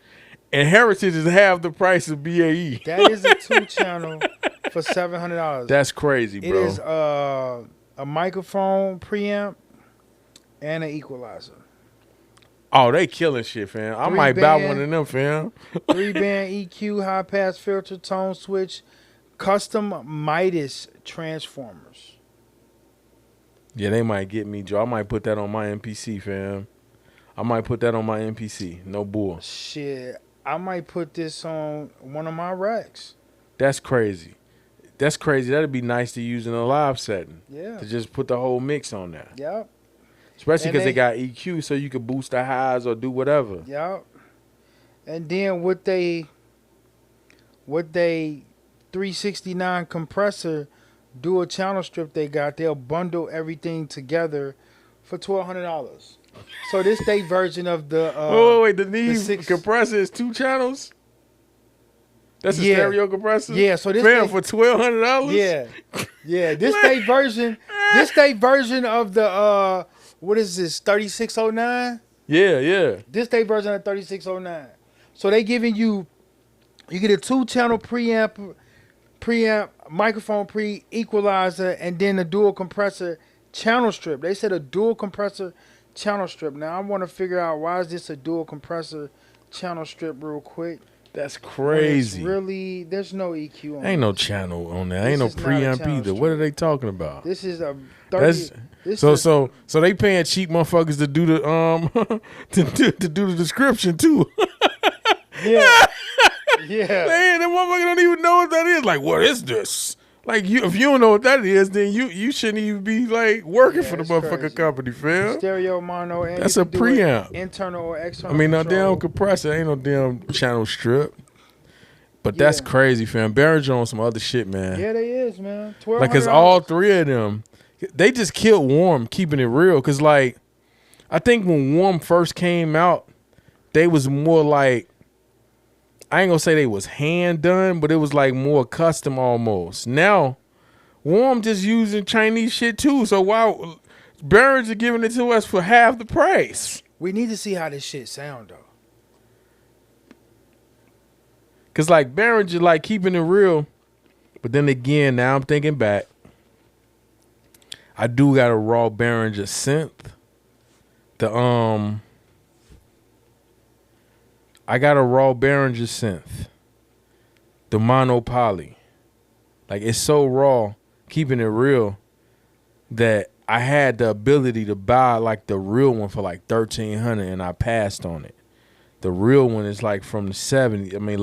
and Heritage is half the price of BAE. That is a 2-channel for $700. That's crazy, It bro. is a microphone preamp and an equalizer. Oh, they killing shit, fam. I might buy one of them, fam. 3-band EQ, high pass filter, tone switch, custom Midas transformers. Yeah, they might get me, Joe. I might put that on my MPC, fam. I might put that on my MPC. No bull. Shit, I might put this on one of my racks. That's crazy. That's crazy. That'd be nice to use in a live setting. Yeah. To just put the whole mix on there. Yep. Especially And because they they- got EQ, so you could boost the highs or do whatever. Yep. And then with they 369 compressor dual channel strip they got, they'll bundle everything together for $1,200. So this they version of the wait, the Neve six- compressor is 2 channels? That's a Yeah. stereo compressor? Yeah, so this Fam, they- for $1,200? Yeah. This they version of the what is this, 3609? Yeah. This they version of 3609. So they giving you get a 2-channel preamp, microphone equalizer, and then a dual compressor channel strip. They said a dual compressor channel strip. Now I want to figure out why is this a dual compressor channel strip real quick. That's When it's crazy. really, there's no EQ on Ain't no this. channel on there. This ain't no is not a preamp channel either. What are strip. they talking about? This is a That's 30. This so is so so they paying cheap motherfuckers to do the to do the description too. yeah, yeah. Man, that motherfucker don't even know what that is. Like, what is this? Like, if you don't know what that is, then you shouldn't even be like working for the It's motherfucking crazy. company, fam. Stereo, mono, and That's you a can do it preamp. internal or I external. mean, no control. damn compressor, ain't no damn channel strip. But Yeah. that's crazy, fam. Behringer on some other shit, man. Yeah, they is, man. Like, cause all three of them, they just killed Warm, keeping it real. Cause like, I think when Warm first came out, they was more like, I ain't gonna say they was hand done, but it was like more custom almost. Now, Warm just using Chinese shit too. So why Behringer giving it to us for half the price? We need to see how this shit sound though. Cause like Behringer like keeping it real, but then again, now I'm thinking back. I do got a raw Behringer synth. I got a raw Behringer synth. The mono poly. Like, it's so raw, keeping it real, that I had the ability to buy like the real one for like $1,300 and I passed on it. The real one is like from the 70s. I mean,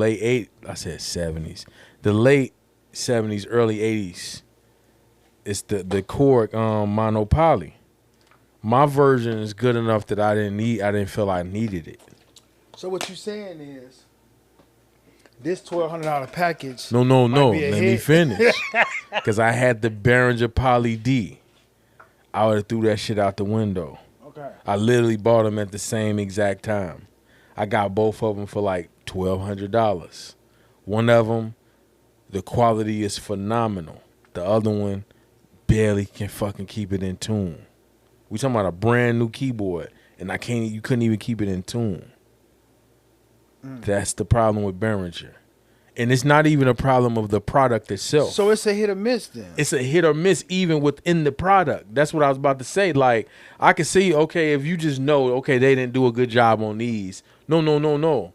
I said 70s. The late 70s, early 80s. It's the Korg mono poly. My version is good enough that I didn't feel I needed it. So what you saying is, this $1,200 package. No. be a Let me hit. finish. Because I had the Behringer Poly D. I would have threw that shit out the window. Okay. I literally bought them at the same exact time. I got both of them for like $1,200. One of them, the quality is phenomenal. The other one barely can fucking keep it in tune. We talking about a brand new keyboard, and you couldn't even keep it in tune. That's the problem with Behringer. And it's not even a problem of the product itself. So it's a hit or miss then. It's a hit or miss even within the product. That's what I was about to say. Like, I can see, okay, if you just know, okay, they didn't do a good job on these. No.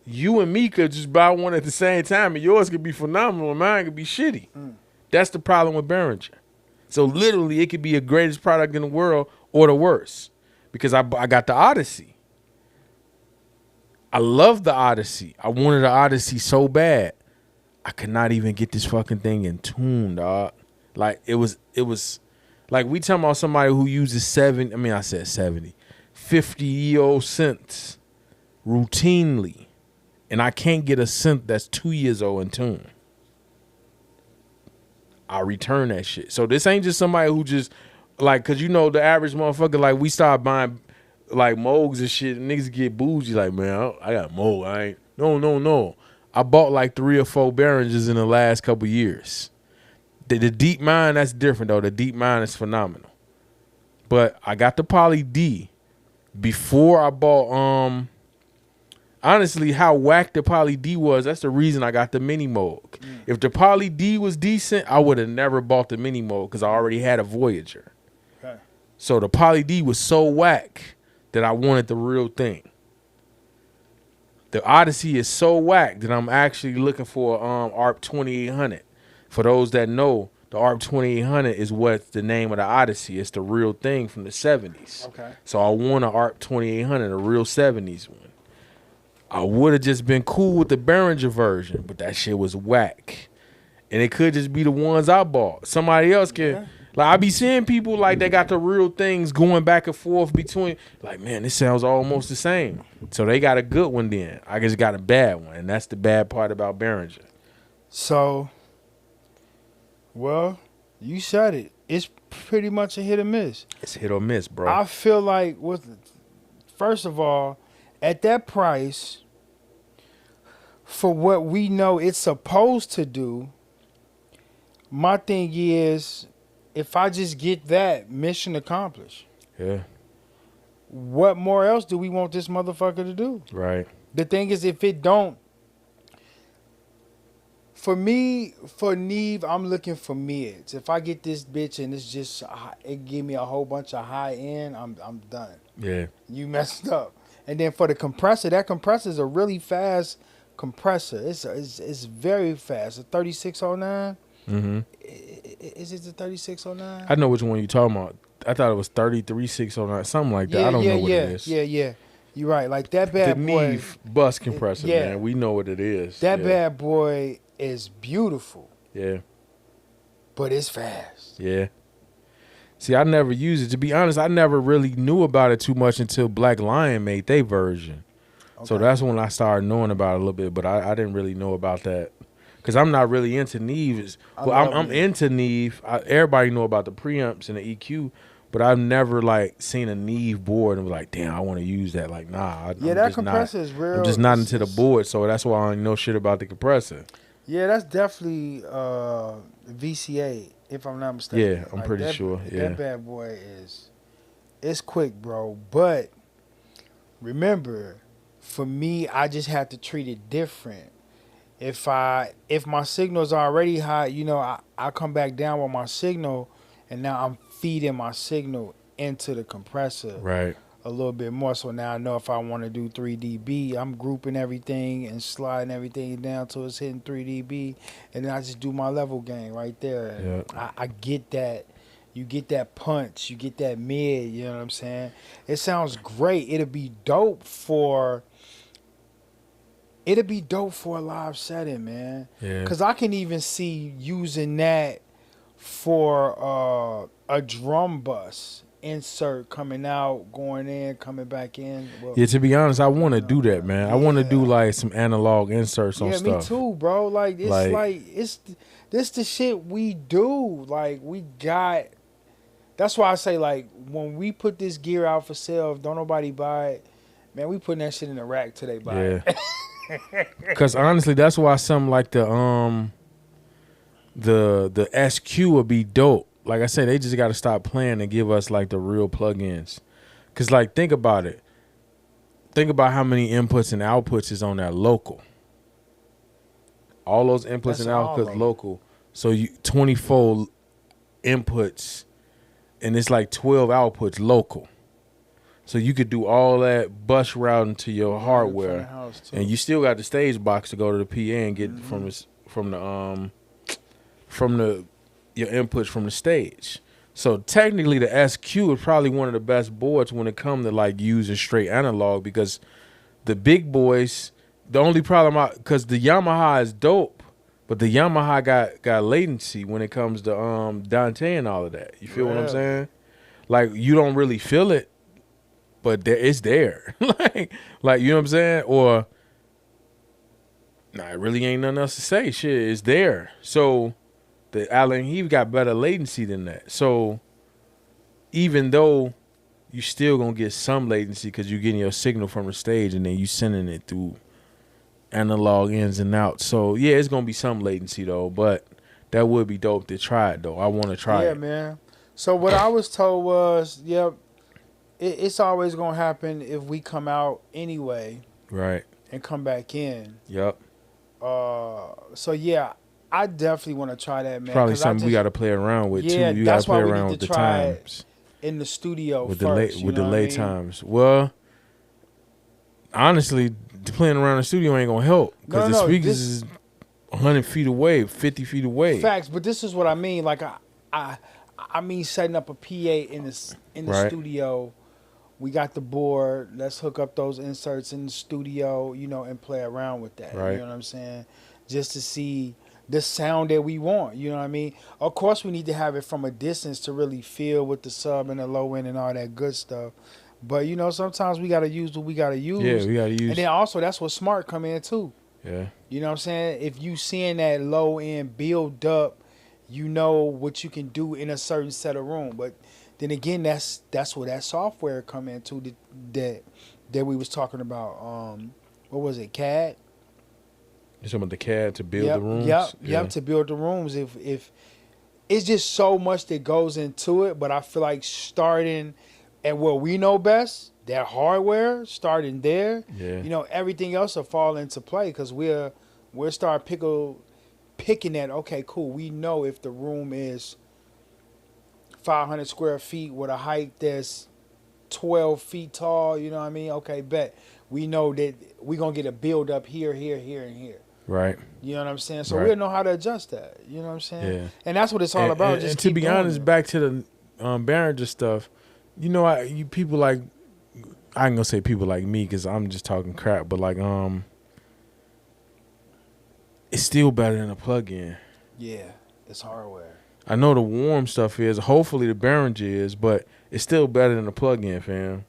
You and me could just buy one at the same time, and yours could be phenomenal, and mine could be shitty. That's the problem with Behringer. So literally, it could be the greatest product in the world or the worst. Because I got the Odyssey. I love the Odyssey. I wanted the Odyssey so bad. I could not even get this fucking thing in tune, dog. Like, it was like, we talking about somebody who uses 50 year-old synths routinely. And I can't get a synth that's 2 years old in tune. I return that shit. So this ain't just somebody who just, like, cause you know the average motherfucker, like, we start buying like Moogs and shit, and niggas get bougie, like, man, I got Moog. I ain't no. I bought like 3 or 4 Behringers in the last couple years. The Deep Mind, that's different though. The Deep Mind is phenomenal. But I got the Poly D before I bought honestly, how whack the Poly D was, that's the reason I got the Mini Moog. If the Poly D was decent, I would have never bought the Mini Moog because I already had a Voyager. Okay. So the Poly D was so whack that I wanted the real thing. The Odyssey is so whack that I'm actually looking for ARP 2800. For those that know, the ARP 2800 is what's the name of the Odyssey. It's the real thing from the 70s. Okay. So I want an ARP 2800, a real 70s one. I would have just been cool with the Behringer version, but that shit was whack. And it could just be the ones I bought. Somebody else can. Yeah. Like, I be seeing people like they got the real things going back and forth between, like, man, this sounds almost the same. So they got a good one then. I just got a bad one. And that's the bad part about Behringer. So, well, you said it. It's pretty much a hit or miss. It's hit or miss, bro. I feel like, first of all, at that price, for what we know it's supposed to do, my thing is, if I just get that, mission accomplished. Yeah, What more else do we want this motherfucker to do? right. The thing is, if it don't, for me, for Neve, I'm looking for mids. If I get this bitch and it's just, it give me a whole bunch of high end, I'm done. Yeah. You messed up. And then for the compressor, that compressor is a really fast compressor. It's very fast. A 3609. Mm-hmm. Is it the 3609? I know which one you talking about. I thought it was 33609, something like that. Yeah, I don't yeah, know what it yeah, is. yeah, yeah. You're right. Like that The bad boy. Neve bus compressor, Yeah, man. We know what it is. that Yeah. bad boy is beautiful, Yeah. but it's fast. Yeah. See, I never used it. To be honest, I never really knew about it too much until Black Lion made their version. Okay. So that's when I started knowing about it a little bit, but I didn't really know about that. Because I'm not really into Neves. Well, I'm into Neve. Everybody know about the preamps and the EQ, but I've never like seen a Neve board and was like, damn, I want to use that. Like, nah. Yeah, I'm that just compressor not, is real. I'm just not into the board, so that's why I don't know shit about the compressor. Yeah, that's definitely VCA, if I'm not mistaken. Yeah, I'm pretty sure. Yeah. That bad boy it's quick, bro. But remember, for me, I just have to treat it different. If my signal's already high, I come back down with my signal, and now I'm feeding my signal into the compressor Right. a little bit more. So now I know if I want to do 3 dB, I'm grouping everything and sliding everything down till it's hitting 3 dB, and then I just do my level gain right there. Yeah. I get that. You get that punch, you get that mid. You know what I'm saying? It sounds great. It'll be dope for a live setting, man. Yeah. Cause I can even see using that for a drum bus insert coming out, going in, coming back in. Well, Yeah, to be honest, I want to do that, man. I want to do like some analog inserts on stuff. Yeah, me too, bro. Like it's this the shit we do. Like we got. That's why I say, like, when we put this gear out for sale, if don't nobody buy it, man, we putting that shit in the rack till they buy it. Because honestly, that's why something like the SQ would be dope. Like I said, they just got to stop playing and give us like the real plugins. Because like, think about it. Think about how many inputs and outputs is on that local. All those inputs and outputs local. So you 24 inputs and it's like 12 outputs local. So you could do all that bus routing to your hardware, and you still got the stage box to go to the PA and get from your inputs from the stage. So technically, the SQ is probably one of the best boards when it comes to like using straight analog, because the big boys, the only problem because the Yamaha is dope, but the Yamaha got latency when it comes to Dante and all of that. You feel what I'm saying? Like you don't really feel it, but it's there. like you know what I'm saying? Or it really ain't nothing else to say. Shit, it's there. So the Allen Heave got better latency than that. So even though you still gonna get some latency because you're getting your signal from the stage and then you sending it through analog ins and outs. So yeah, it's gonna be some latency though, but that would be dope to try it though. I want to try it. Yeah, man. So what I was told was, it's always gonna happen if we come out anyway, right, and come back in. Yep. So yeah, I definitely want to try that, man. Probably something we got to play around with too. You got to play around with the times in the studio with first, the delay times. Well, honestly, playing around the studio ain't gonna help because the speakers is 100 feet away, 50 feet away. Facts, but this is what I mean. Like I mean setting up a PA in the studio. We got the board. Let's hook up those inserts in the studio, and play around with that. Right. You know what I'm saying? Just to see the sound that we want. You know what I mean? Of course, we need to have it from a distance to really feel with the sub and the low end and all that good stuff. But, sometimes we got to use what we got to use. Yeah, we got to use. And then also, that's what smart come in too. Yeah. You know what I'm saying? If you seeing that low end build up, you know what you can do in a certain set of room. But then again, that's where that software come into that we was talking about. What was it, CAD? You're talking about the CAD to build the rooms? Yep, to build the rooms. If it's just so much that goes into it, but I feel like starting at where we know best, that hardware, starting there, everything else will fall into play because we'll start picking at, okay, cool, we know if the room is 500 square feet with a height that's 12 feet tall. You know what I mean? Okay, bet. We know that we're going to get a build up here, here, here, and here. Right. You know what I'm saying? So Right. we'll know how to adjust that. You know what I'm saying? Yeah. And that's what it's all about. Just And to keep be doing honest, it. back to the Behringer stuff, you know, you people like, I ain't gonna say people like me because I'm just talking crap, but like, it's still better than a plug-in. Yeah, it's hardware. I know the warm stuff is, hopefully the Behringer is, but it's still better than a plug-in, fam.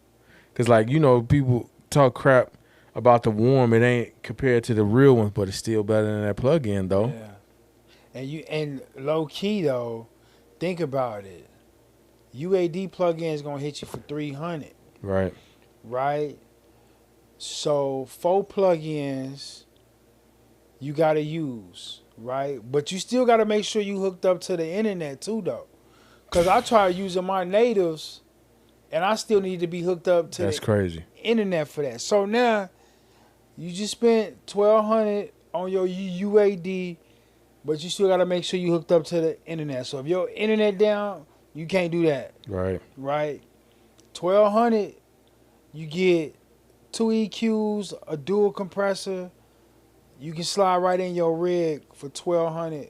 Because, like, you know, people talk crap about the warm. It ain't compared to the real ones, but it's still better than that plug-in, though. Yeah. And low key, though, think about it. UAD plug-in is going to hit you for $300. Right. Right? So 4 plug-ins you got to use. Right? But you still got to make sure you hooked up to the internet, too, though. Because I tried using my natives, and I still need to be hooked up to That's crazy. internet for that. So now, you just spent $1,200 on your UAD, but you still got to make sure you hooked up to the internet. So if your internet down, you can't do that. Right. Right? $1,200, you get 2 EQs, a dual compressor. You can slide right in your rig for $1,200.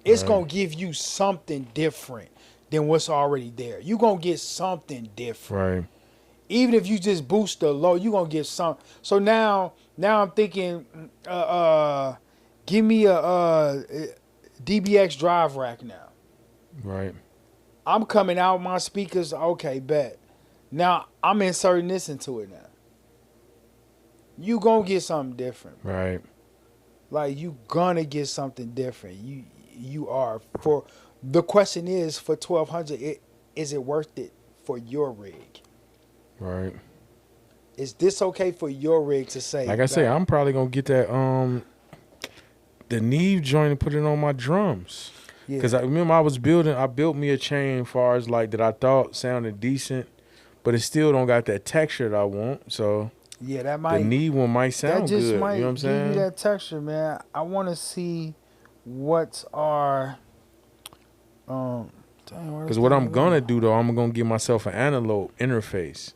It's Right. going to give you something different than what's already there. You're going to get something different. Right. Even if you just boost the low, you're going to get some. So now I'm thinking, give me a DBX drive rack now. Right. I'm coming out my speakers. Okay, bet. Now I'm inserting this into it now. You gonna get something different. Right. Like you gonna get something different. You are. For the question is, for $1,200, is it worth it for your rig? Right. Is this okay for your rig to say? Like I say, I'm probably gonna get that the Neve joint and put it on my drums. Yeah. Because I remember I built me a chain far as like that I thought sounded decent, but it still don't got that texture that I want. So yeah, that might. the Neve one might sound That just good. might You know what I'm give saying? you that texture, man. I want to see what's our. Because what I'm gonna do though, I'm gonna give myself an analog interface.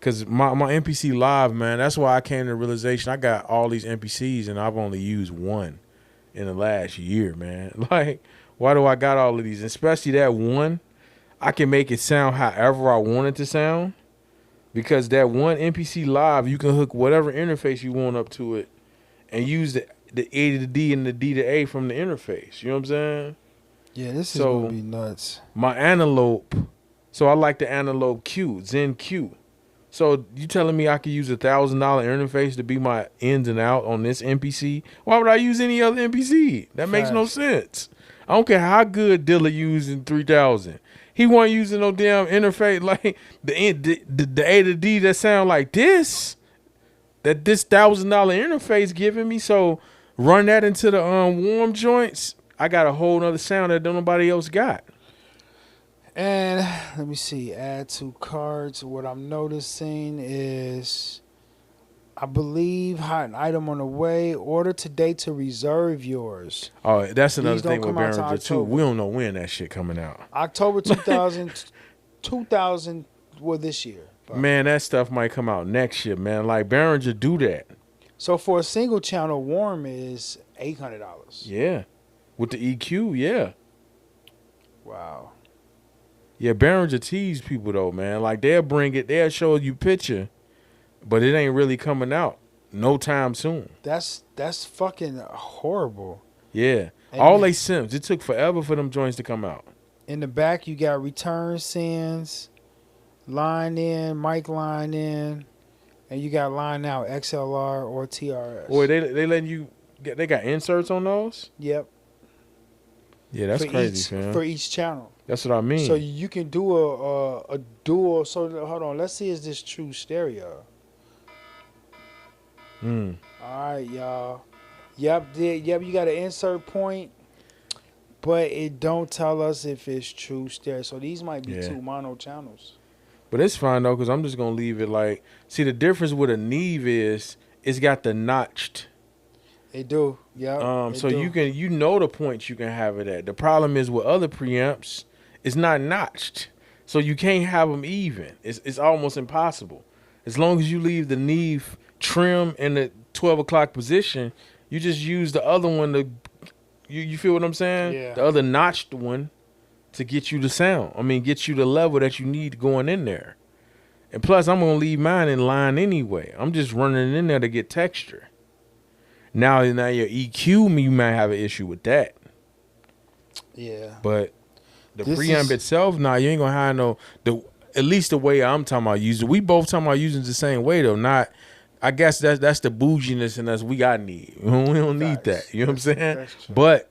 Cause my MPC Live, man, that's why I came to the realization I got all these MPCs and I've only used one in the last year, man. Like, why do I got all of these? Especially that one, I can make it sound however I want it to sound. Because that one MPC Live, you can hook whatever interface you want up to it and use the A to the D and the D to A from the interface. You know what I'm saying? Yeah, this is gonna be nuts. My Antelope, so I like the Antelope Q, Zen Q. So you telling me I could use $1,000 interface to be my ins and out on this MPC? Why would I use any other MPC? That makes no sense. I don't care how good Dilla using 3000. He wasn't using no damn interface like the A to D that sound like this. That this $1,000 interface giving me. So run that into the warm joints. I got a whole nother sound that nobody else got. And let me see, add to carts. What I'm noticing is, I believe, hot item on the way. Order today to reserve yours. Oh, that's another These don't thing with come out till Behringer too. October. We don't know when that shit coming out. October 2000, well, this year. Man, that stuff might come out next year, man. Like Behringer do that. So for a single channel warm is $800. Yeah. With the EQ, yeah. Wow. Yeah, Behringer tease people though, man. Like they'll show you picture, but it ain't really coming out no time soon. That's fucking horrible. Yeah. And All they simps. It took forever for them joints to come out. In the back, you got return sends, line in, mic line in, and you got line out, XLR or TRS. Boy, they letting you they got inserts on those? Yep. Yeah, that's crazy, man. For each channel. That's what I mean. So you can do a dual. So hold on, let's see, is this true stereo? All right, y'all. Yep, you got an insert point, but it don't tell us if it's true stereo. So these might be two mono channels. But it's fine though, because I'm just gonna leave it like. See, the difference with a Neve is it's got the notched. They do, yeah. So you know the points you can have it at. The problem is with other preamps, it's not notched. So you can't have them even. It's almost impossible. As long as you leave the Neve trim in the 12 o'clock position, you just use the other one to, you feel what I'm saying? Yeah. The other notched one to get you the sound. I mean, get you the level that you need going in there. And plus, I'm going to leave mine in line anyway. I'm just running in there to get texture. Now your EQ, you might have an issue with that. Yeah. But the preamp itself, you ain't going to have no, at least the way I'm talking about using. We both talking about using it the same way, though. Not, I guess that's the bouginess in us we got need. We don't need that. You know what I'm saying? But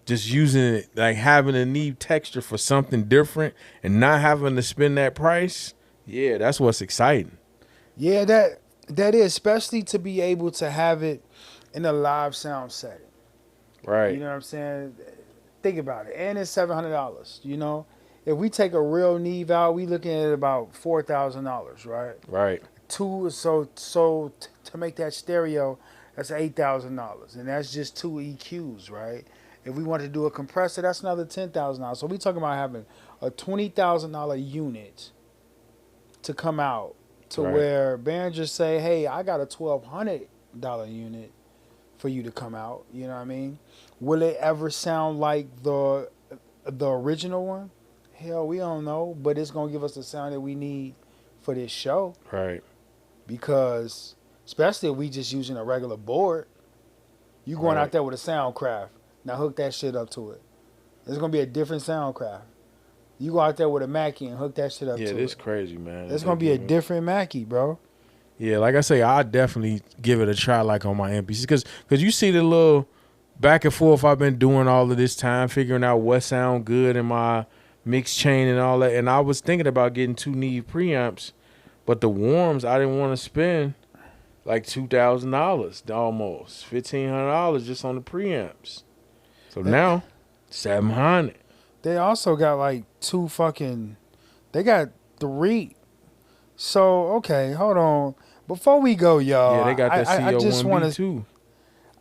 just using it, like having a need texture for something different and not having to spend that price, yeah, that's what's exciting. Yeah, that is, especially to be able to have it in a live sound setting. Right. You know what I'm saying? Think about it. And it's $700, you know? If we take a real Neve out, we looking at about $4,000, right? Right. To make that stereo, that's $8,000. And that's just 2 EQs, right? If we want to do a compressor, that's another $10,000. So we talking about having a $20,000 unit to come out to where Behringer say, hey, I got a $1,200 unit for you to come out. You know what I mean? Will it ever sound like the original one? Hell, we don't know, but it's gonna give us the sound that we need for this show. Right. Because especially if we just using a regular board, you going out there with a Soundcraft. Now hook that shit up to it. It's gonna be a different Soundcraft. You go out there with a Mackie and hook that shit up to it. Yeah, this crazy, man. It's gonna be a different Mackie, bro. Yeah, like I say, I definitely give it a try, like on my MPC, because you see the little back and forth I've been doing all of this time, figuring out what sound good in my mix chain and all that. And I was thinking about getting 2 Neve preamps, but the warms I didn't want to spend like $2,000 almost $1,500 just on the preamps. So now $700. They also got like they got 3. So okay, hold on. Before we go, y'all, Yeah, they got that CO1B too.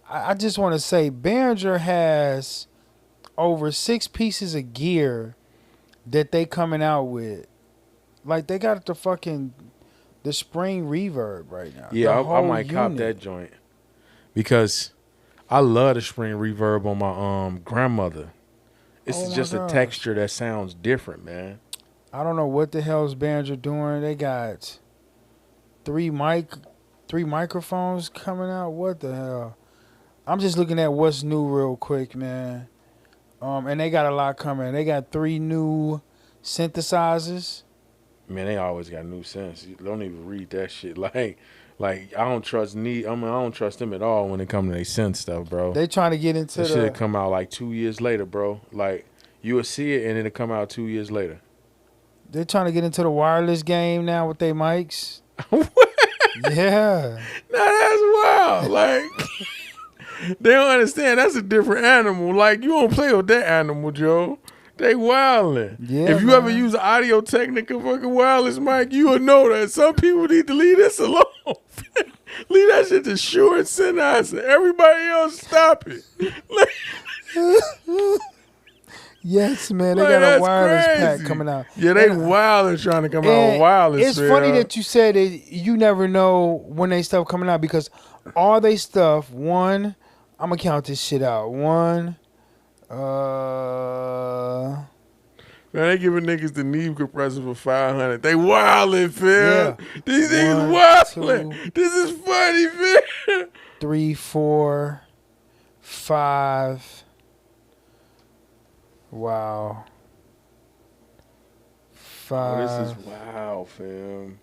I just want to say Behringer has over 6 pieces of gear that they coming out with. Like they got the spring reverb right now. Yeah, I might cop that joint because I love the spring reverb on my grandmother. It's just a texture that sounds different, man. I don't know what the hell's Behringer doing. They got 3 microphones coming out. What the hell? I'm just looking at what's new real quick, man. And they got a lot coming. They got 3 new synthesizers. Man, they always got new synths. You don't even read that shit. Like I don't trust I don't trust them at all when it comes to their synth stuff, bro. They trying to get into that shit come out like 2 years later, bro. Like you will see it and it'll come out 2 years later. They're trying to get into the wireless game now with their mics. Yeah. Now that's wild. Like they don't understand. That's a different animal. Like you don't play with that animal, Joe. They wildin'. Yeah, if you ever use an Audio Technica fucking wireless mic, you will know that some people need to leave this alone. Leave that shit to Shure and Sennheiser. Everybody else stop it. Yes, man. They got a wireless pack coming out. Yeah, they wild trying to come out with wireless. It's funny that you said that you never know when they stuff coming out because all they stuff, I'm going to count this shit out. Man, they giving niggas the Neve compressor for $500. They wildin', Phil. Yeah. These niggas wildin'. This is funny, Phil. 3, 4, 5. Wow. 5. Oh, this is wow, fam.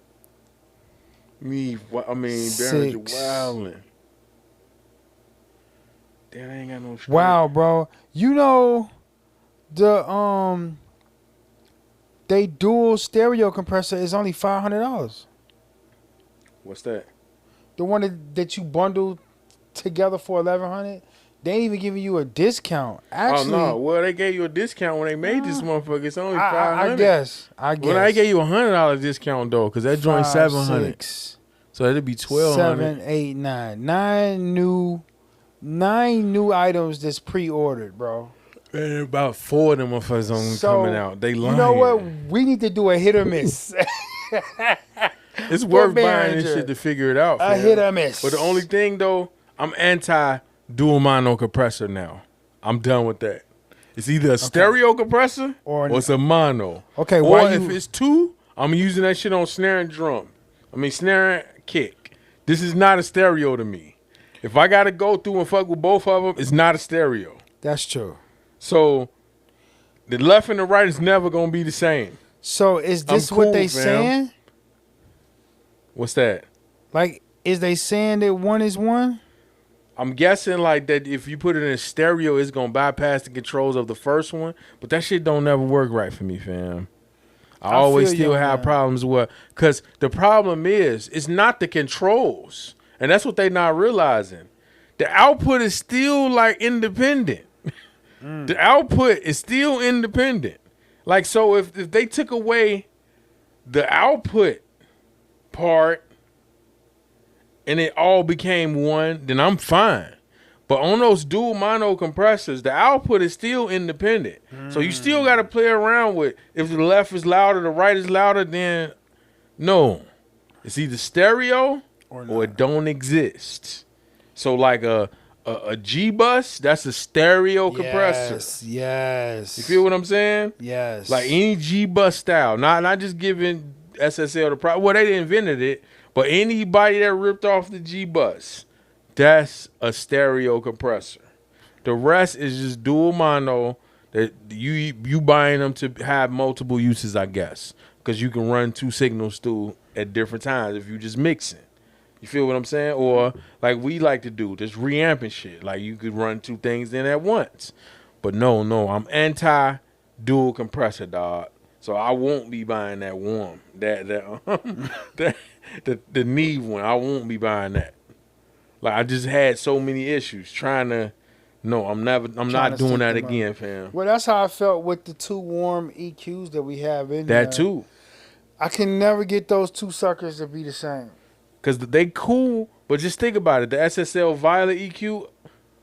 Behringer wildin'. Damn, I ain't got no strength. Wow, bro. You know the they dual stereo compressor is only $500. What's that? The one that you bundled together for $1,100. They ain't even giving you a discount. Actually, oh no. Well, they gave you a discount when they made this motherfucker. It's only $500. I guess. Well, I gave you $100 discount though, because that joint $700. So it'd be $1,200. 7, 8, 9. 9 new items that's pre-ordered, bro. And about 4 of them motherfuckers coming out. They lying. You know what? We need to do a hit or miss. It's worth buying this shit to figure it out. A hit or miss. But the only thing though, I'm anti dual mono compressor now. I'm done with that. It's either a stereo compressor or it's a mono. Okay, or if it's 2, I'm using that shit on snare and drum. Snare and kick. This is not a stereo to me. If I got to go through and fuck with both of them, it's not a stereo. That's true. So the left and the right is never going to be the same. So is this what they saying? What's that? Like, is they saying that one is one? I'm guessing like that if you put it in stereo, it's going to bypass the controls of the first one. But that shit don't never work right for me, fam. I always still have problems with, because the problem is, it's not the controls. And that's what they not realizing. The output is still like independent. The output is still independent. Like, so if they took away the output part and it all became one, then I'm fine. But on those dual mono compressors, the output is still independent. So you still got to play around with, if the left is louder, the right is louder, then no. It's either stereo or it don't exist. So like a G-bus, that's a stereo compressor. Yes. You feel what I'm saying? Yes. Like any G-bus style. Not just giving SSL the problem. Well, they invented it, but anybody that ripped off the G-bus, that's a stereo compressor. The rest is just dual mono that you buying them to have multiple uses, I guess, because you can run 2 signals through at different times if you just mixing. You feel what I'm saying? Or like we like to do, just reamping shit. Like you could run 2 things in at once. But no, I'm anti dual compressor, dog. So I won't be buying that one, the Neve one. I won't be buying that. Like I just had so many issues trying to. No, I'm not doing that again, fam. Well, that's how I felt with the 2 warm EQs that we have in that too. I can never get those 2 suckers to be the same. Cause they cool, but just think about it. The SSL Violet EQ,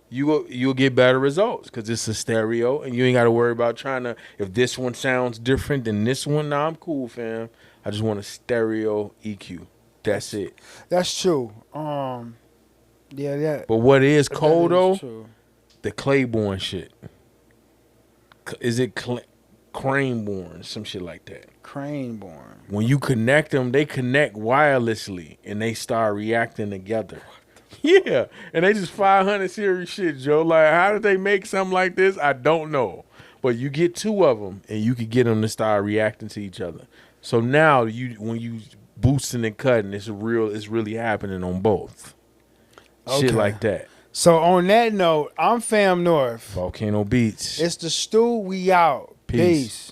you'll get better results because it's a stereo, and you ain't got to worry about trying to. If this one sounds different than this one, nah, I'm cool, fam. I just want a stereo EQ. That's it. That's true. Yeah. But what is cold though? True. The Claiborne shit. Is it Craneborn? Some shit like that. Craneborn. When you connect them, they connect wirelessly and they start reacting together. Yeah, and they just 500 series shit, Joe. Like, how did they make something like this? I don't know. But you get 2 of them and you can get them to start reacting to each other. So now when you boosting and cutting, it's really happening on both. Okay. Shit like that. So on that note, I'm Fam North. Volcano Beats. It's the stew. We out. Peace.